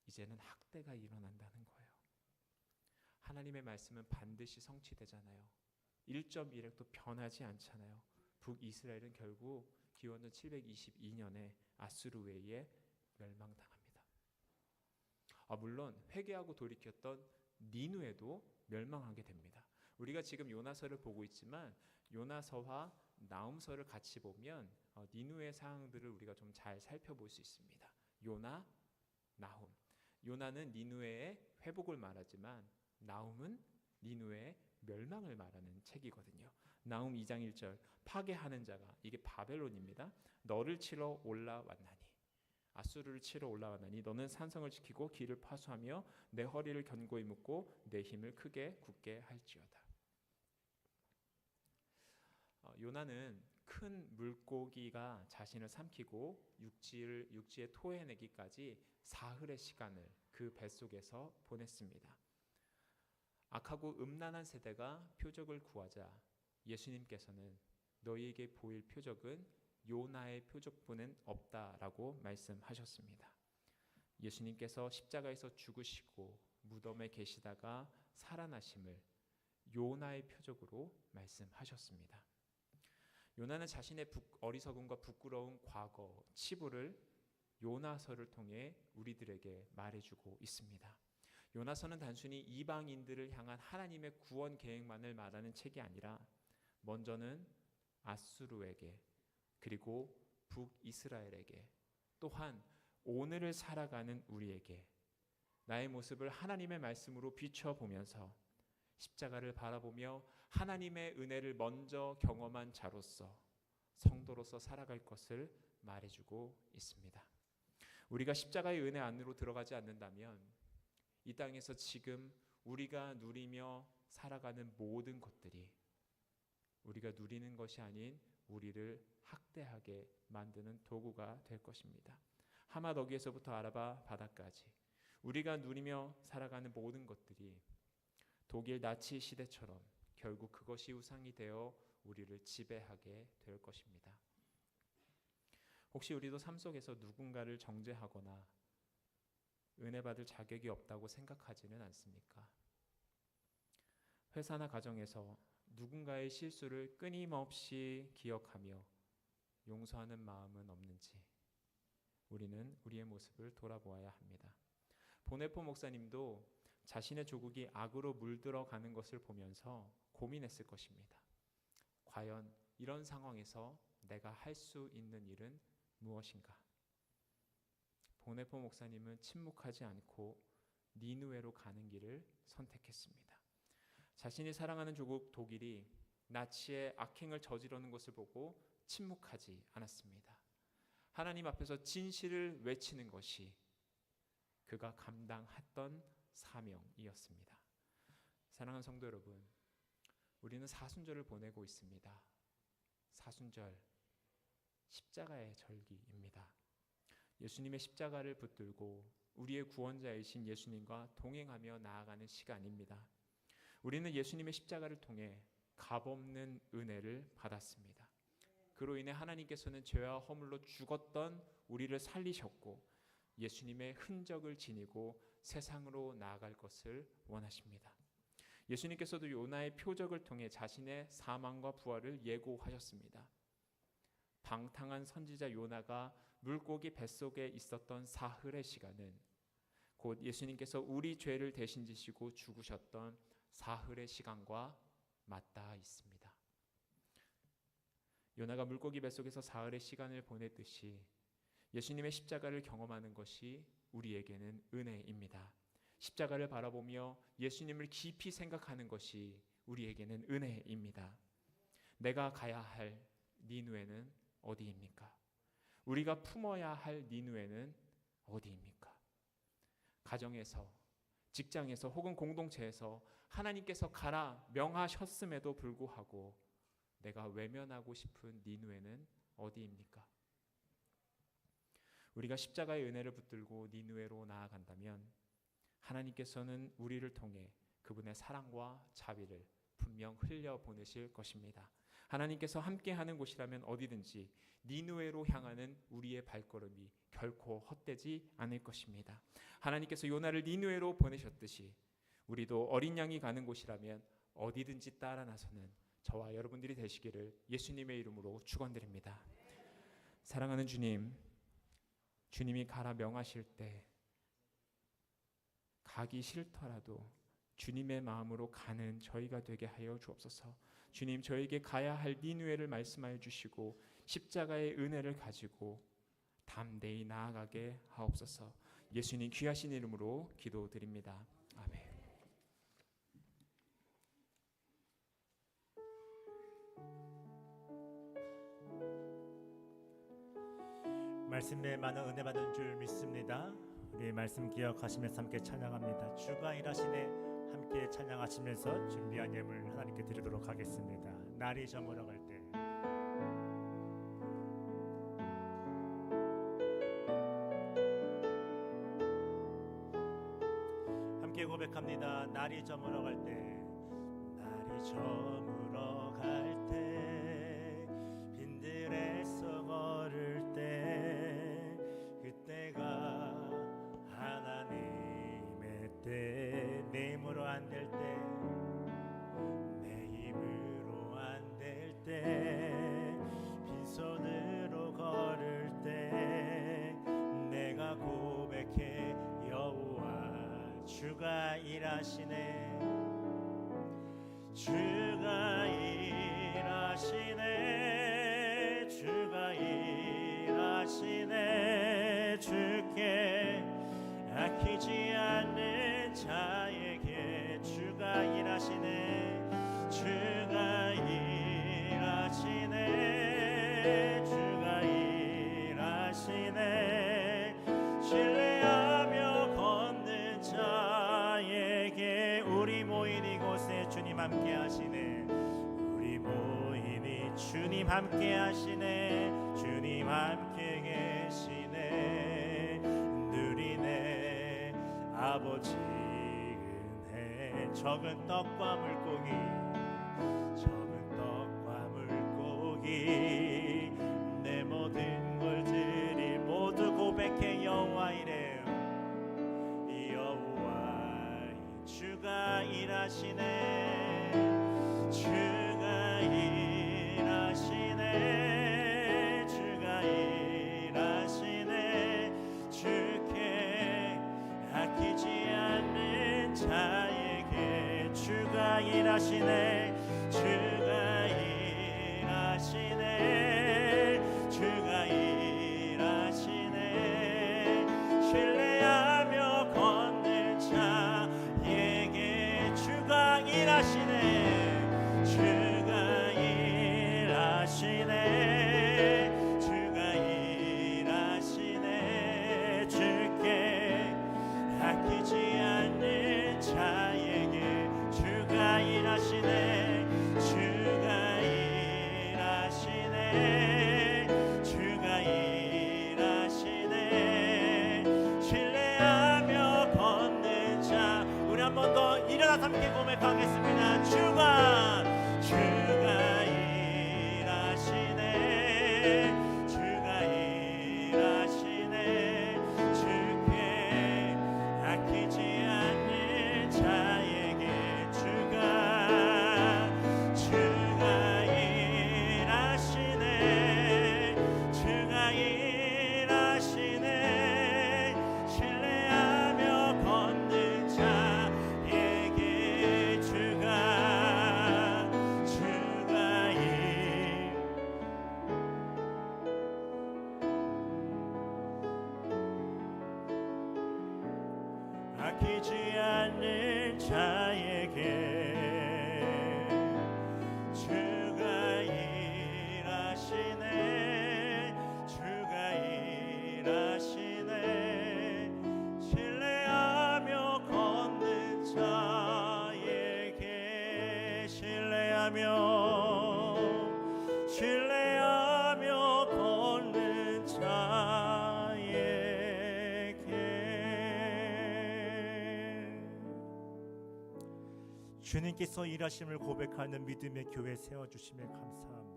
이제는 학대가 일어난다는 거예요. 하나님의 말씀은 반드시 성취되잖아요. 1.1획도 변하지 않잖아요. 북이스라엘은 결국 기원전 722년에 아수르에 의해 멸망당합니다. 물론 회개하고 돌이켰던 니느웨도 멸망하게 됩니다. 우리가 지금 요나서를 보고 있지만 요나서와 나훔서를 같이 보면 니느웨 상황들을 우리가 좀 잘 살펴볼 수 있습니다. 요나, 나훔. 요나는 니느웨의 회복을 말하지만 나훔은 니느웨의 멸망을 말하는 책이거든요. 나훔 2장 1절 파괴하는 자가 이게 바벨론입니다. 너를 치러 올라왔나니 아수르를 치러 올라왔나니 너는 산성을 지키고 길을 파수하며 내 허리를 견고히 묶고 내 힘을 크게 굳게 할지어다. 요나는 큰 물고기가 자신을 삼키고 육지에 토해내기까지 사흘의 시간을 그 뱃속에서 보냈습니다. 악하고 음란한 세대가 표적을 구하자 예수님께서는 너희에게 보일 표적은 요나의 표적뿐은 없다라고 말씀하셨습니다. 예수님께서 십자가에서 죽으시고 무덤에 계시다가 살아나심을 요나의 표적으로 말씀하셨습니다. 요나는 자신의 어리석음과 부끄러운 과거, 치부를 요나서를 통해 우리들에게 말해주고 있습니다. 요나서는 단순히 이방인들을 향한 하나님의 구원 계획만을 말하는 책이 아니라 먼저는 아수르에게 그리고 북이스라엘에게 또한 오늘을 살아가는 우리에게 나의 모습을 하나님의 말씀으로 비춰보면서 십자가를 바라보며 하나님의 은혜를 먼저 경험한 자로서 성도로서 살아갈 것을 말해주고 있습니다. 우리가 십자가의 은혜 안으로 들어가지 않는다면 이 땅에서 지금 우리가 누리며 살아가는 모든 것들이 우리가 누리는 것이 아닌 우리를 학대하게 만드는 도구가 될 것입니다. 하맛 어귀에서부터 아라바 바다까지 우리가 누리며 살아가는 모든 것들이 독일 나치 시대처럼 결국 그것이 우상이 되어 우리를 지배하게 될 것입니다. 혹시 우리도 삶 속에서 누군가를 정죄하거나 은혜 받을 자격이 없다고 생각하지는 않습니까? 회사나 가정에서 누군가의 실수를 끊임없이 기억하며 용서하는 마음은 없는지 우리는 우리의 모습을 돌아보아야 합니다. 보네포 목사님도 자신의 조국이 악으로 물들어가는 것을 보면서 고민했을 것입니다. 과연 이런 상황에서 내가 할 수 있는 일은 무엇인가? 보네포 목사님은 침묵하지 않고 니느웨로 가는 길을 선택했습니다. 자신이 사랑하는 조국 독일이 나치의 악행을 저지르는 것을 보고 침묵하지 않았습니다. 하나님 앞에서 진실을 외치는 것이 그가 감당했던 사명이었습니다. 사랑하는 성도 여러분, 우리는 사순절을 보내고 있습니다. 사순절, 십자가의 절기입니다. 예수님의 십자가를 붙들고 우리의 구원자이신 예수님과 동행하며 나아가는 시간입니다. 우리는 예수님의 십자가를 통해 값없는 은혜를 받았습니다. 그로 인해 하나님께서는 죄와 허물로 죽었던 우리를 살리셨고 예수님의 흔적을 지니고 세상으로 나아갈 것을 원하십니다. 예수님께서도 요나의 표적을 통해 자신의 사망과 부활을 예고하셨습니다. 방탕한 선지자 요나가 물고기 뱃속에 있었던 사흘의 시간은 곧 예수님께서 우리 죄를 대신 지시고 죽으셨던 사흘의 시간과 맞닿아 있습니다. 요나가 물고기 뱃속에서 사흘의 시간을 보냈듯이 예수님의 십자가를 경험하는 것이 우리에게는 은혜입니다. 십자가를 바라보며 예수님을 깊이 생각하는 것이 우리에게는 은혜입니다. 내가 가야 할 니느웨는 어디입니까? 우리가 품어야 할 니느웨는 어디입니까? 가정에서, 직장에서 혹은 공동체에서 하나님께서 가라 명하셨음에도 불구하고 내가 외면하고 싶은 니느웨는 어디입니까? 우리가 십자가의 은혜를 붙들고 니느웨로 나아간다면 하나님께서는 우리를 통해 그분의 사랑과 자비를 분명 흘려보내실 것입니다. 하나님께서 함께하는 곳이라면 어디든지 니느웨로 향하는 우리의 발걸음이 결코 헛되지 않을 것입니다. 하나님께서 요나를 니느웨로 보내셨듯이 우리도 어린 양이 가는 곳이라면 어디든지 따라 나서는 저와 여러분들이 되시기를 예수님의 이름으로 축원드립니다. 사랑하는 주님, 주님이 가라 명하실 때 가기 싫더라도 주님의 마음으로 가는 저희가 되게 하여 주옵소서. 주님, 저에게 가야 할 니느웨를 말씀하여 주시고 십자가의 은혜를 가지고 담대히 나아가게 하옵소서. 예수님 귀하신 이름으로 기도드립니다. 아멘. 말씀에 많은 은혜 받은 줄 믿습니다. 우리 말씀 기억하시면서 함께 찬양합니다. 주가 일하시네 함께 찬양하시면서 준비한 예물 하나님께 드리도록 하겠습니다. 날이 저물어 갈 때 함께 고백합니다. 날이 저물어 갈 때, 날이 저물어 갈 때, 빈들에서 걸을 때, 그때가 하나님의 때, 내 힘으로 안 될 때, 내 힘으로 안 될 때, 빈손으로 걸을 때, 내가 고백해 여호와 주가 일하시네, 주가 일하시네, 주가 일하시네. 주께 아끼지 않는 자에게 주가 일하시네, 주가 일하시네, 주가 일하시네. 신뢰하며 걷는 자에게 우리 모인 이곳에 주님 함께 하시네, 우리 모이니 주님 함께 하시네, 주님 함께 계시네. 누리네 아버지 은혜, 적은 떡과 물고기, 적은 떡과 물고기, 내 모든 걸 드릴 모두 고백해 여호와 이래요, 여호와 주가 일하시네, 주가 일하시네, 자에게 주가 일하시네 주가 일하시네 주가 일하시네 신뢰하며 걷는 자에게 주가 일하시네 주가 일하시네 주가 일하시네 주께 아끼지 않는 자에게 주가 일하시네 주가 일하시네 주가 일하시네 신뢰하며 걷는 자 우리 한 번 더 일어나서 함께 고백하겠습니다 주가 일하시네 주가 일하시네 주께 아끼지 않는 자에게 주가 일하시네 주가 일하시네 신뢰하며 걷는 자에게 주가 아끼지 않는 자에게 주가 일하시네 주가 일하시네 신뢰하며 걷는 자에게 신뢰하며 걷는 자에게 주님께서 일하심을 고백하는 믿음의 교회 세워주심에 감사합니다.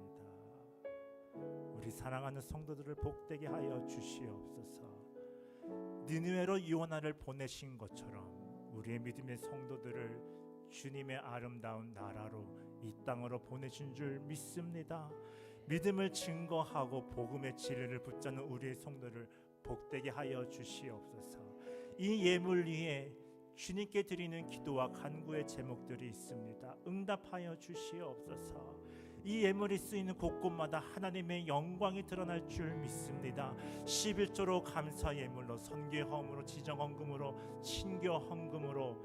우리 사랑하는 성도들을 복되게 하여 주시옵소서. 니느웨로 요나를 보내신 것처럼 우리의 믿음의 성도들을 주님의 아름다운 나라로 이 땅으로 보내신 줄 믿습니다. 믿음을 증거하고 복음의 진리를 붙잡는 우리의 성도를 복되게 하여 주시옵소서. 이 예물 위에 주님께 드리는 기도와 간구의 제목들이 있습니다. 응답하여 주시옵소서. 이 예물이 쓰이는 곳곳마다 하나님의 영광이 드러날 줄 믿습니다. 11조로 감사 예물로 선교 헌금으로 지정 헌금으로 친교 헌금으로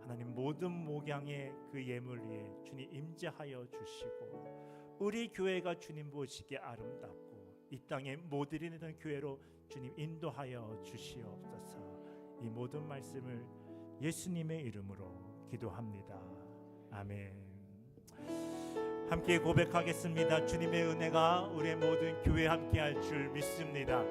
하나님 모든 목양의 그 예물 위에 주님 임재하여 주시고 우리 교회가 주님 보시기에 아름답고 이 땅에 못 이루는 교회로 주님 인도하여 주시옵소서. 이 모든 말씀을 예수님의 이름으로 기도합니다. 아멘. 함께 고백하겠습니다. 주님의 은혜가 우리의 모든 교회에 함께할 줄 믿습니다.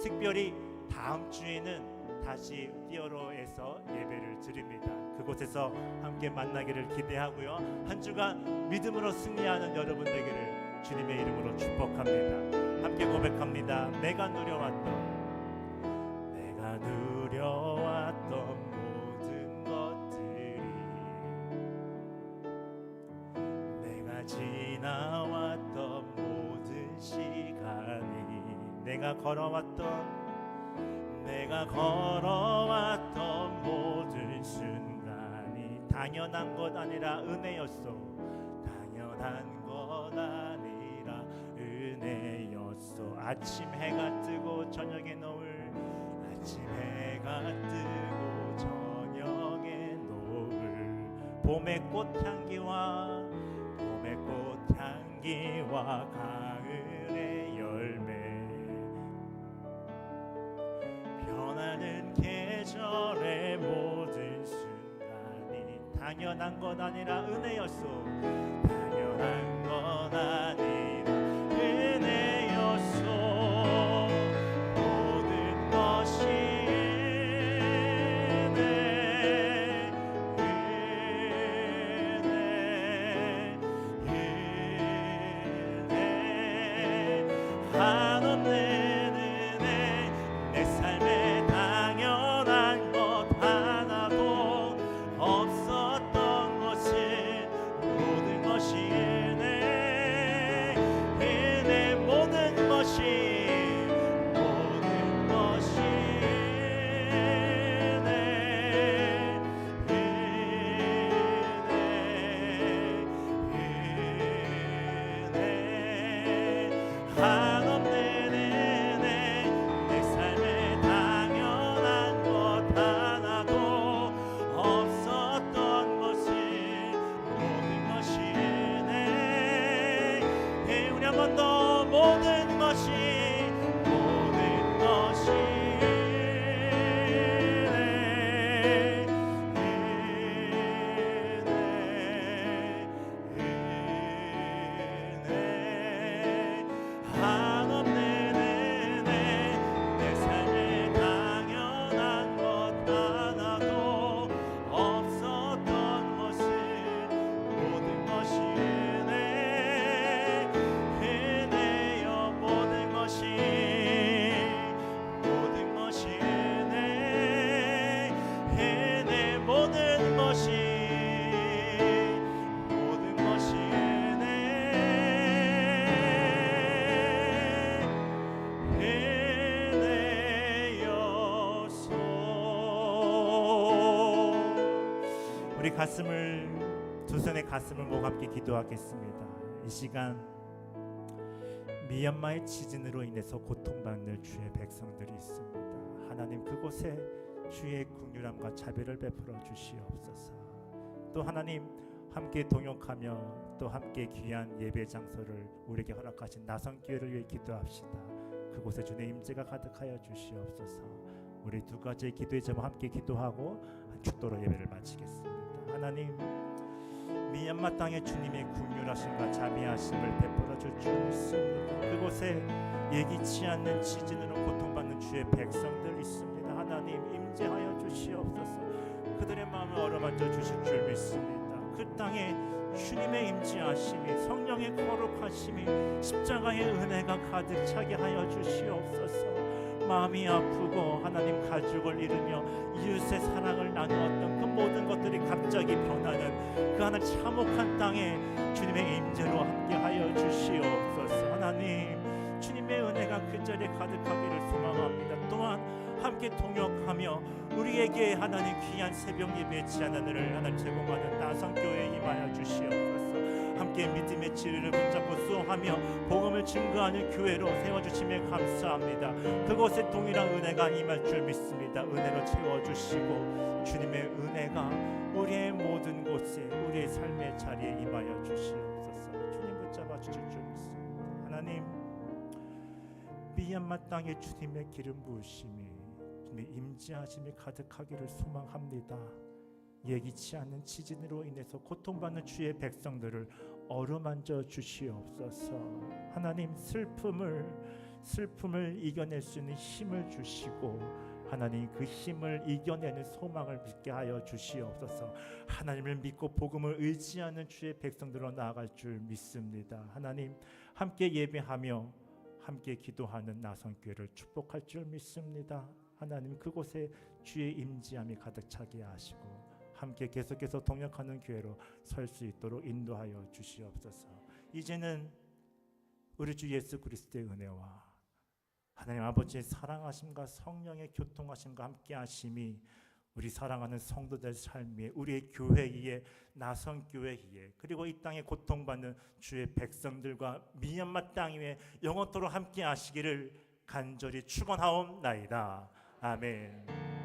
특별히 다음 주에는 다시 띠어로에서 예배를 드립니다. 그곳에서 함께 만나기를 기대하고요. 한 주간 믿음으로 승리하는 여러분 되기를 주님의 이름으로 축복합니다. 함께 고백합니다. 내가 누려왔던 모든 것들이 내가 지나왔던 모든 시간이 내가 걸어왔던 모든 순간이 당연한 것 아니라 은혜였소. 당연한 것 아니라 은혜였소. 아침 해가 뜨고 저녁에 노을 아침 해가 뜨고 저녁에 노을 봄의 꽃향기와 가을의 열매 변하는 계절의 모든 순간이 당연한 것 아니라 은혜였소. 당연한 것 아니라 은혜였소. 모든 것이 한없는 은혜 내 삶에 당연한 것 하나도 없었던 것은 모든 것이 은혜 우리 가슴을 두 손의 가슴을 모아 함께 기도하겠습니다. 이 시간 미얀마의 지진으로 인해서 고통받는 주의 백성들이 있습니다. 하나님 그곳에 주의 긍휼함과 자비를 베풀어 주시옵소서. 또 하나님 함께 동역하며 또 함께 귀한 예배 장소를 우리에게 허락하신 나선교회를 위해 기도합시다. 그곳에 주의 임재가 가득하여 주시옵소서. 우리 두 가지의 기도의 제목 함께 기도하고 축도로 예배를 마치겠습니다. 하나님 미얀마 땅에 주님의 긍휼하심과 자비하심을 베풀어 줄 줄 믿습니다. 그곳에 예기치 않는 지진으로 고통받는 주의 백성들 있습니다. 하나님 임재하여 주시옵소서. 그들의 마음을 어루만져 주실 줄 믿습니다. 그 땅에 주님의 임재하심이 성령의 거룩하심이 십자가의 은혜가 가득 차게 하여 주시옵소서. 마음이 아프고 하나님 가족을 잃으며 이웃의 사랑을 나누었던 그 모든 것들이 갑자기 변하는 그 하나 참혹한 땅에 주님의 임재로 함께하여 주시옵소서. 하나님 주님의 은혜가 그 자리에 가득하기를 소망합니다. 또한 함께 동역하며 우리에게 하나님 귀한 새벽 예배의 지한 하늘을 하나님 제공하는 나선교회에 임하여 주시옵소서. 함께 믿음의 지혜를 붙잡고 수호하며 복음을 증거하는 교회로 세워주심에 감사합니다. 그곳에 동일한 은혜가 임할 줄 믿습니다. 은혜로 채워주시고 주님의 은혜가 우리의 모든 곳에 우리의 삶의 자리에 임하여 주시옵소서. 주님 붙잡아 주실 줄 믿습니다. 하나님 미얀마 땅에 주님의 기름 부으심이 주님의 임재하심이 가득하기를 소망합니다. 예기치 않는 지진으로 인해서 고통받는 주의 백성들을 어루만져 주시옵소서. 하나님 슬픔을 이겨낼 수 있는 힘을 주시고 하나님 그 힘을 이겨내는 소망을 믿게 하여 주시옵소서. 하나님을 믿고 복음을 의지하는 주의 백성들로 나아갈 줄 믿습니다. 하나님 함께 예배하며 함께 기도하는 나선교회를 축복할 줄 믿습니다. 하나님 그곳에 주의 임재함이 가득 차게 하시고 함께 계속해서 동역하는 교회로 설 수 있도록 인도하여 주시옵소서. 이제는 우리 주 예수 그리스도의 은혜와 하나님 아버지의 사랑하심과 성령의 교통하심과 함께하심이 우리 사랑하는 성도들 삶에 우리의 교회에 나선교회에 그리고 이 땅에 고통받는 주의 백성들과 미얀마 땅 위에 영원토록 함께하시기를 간절히 축원하옵나이다. 아멘.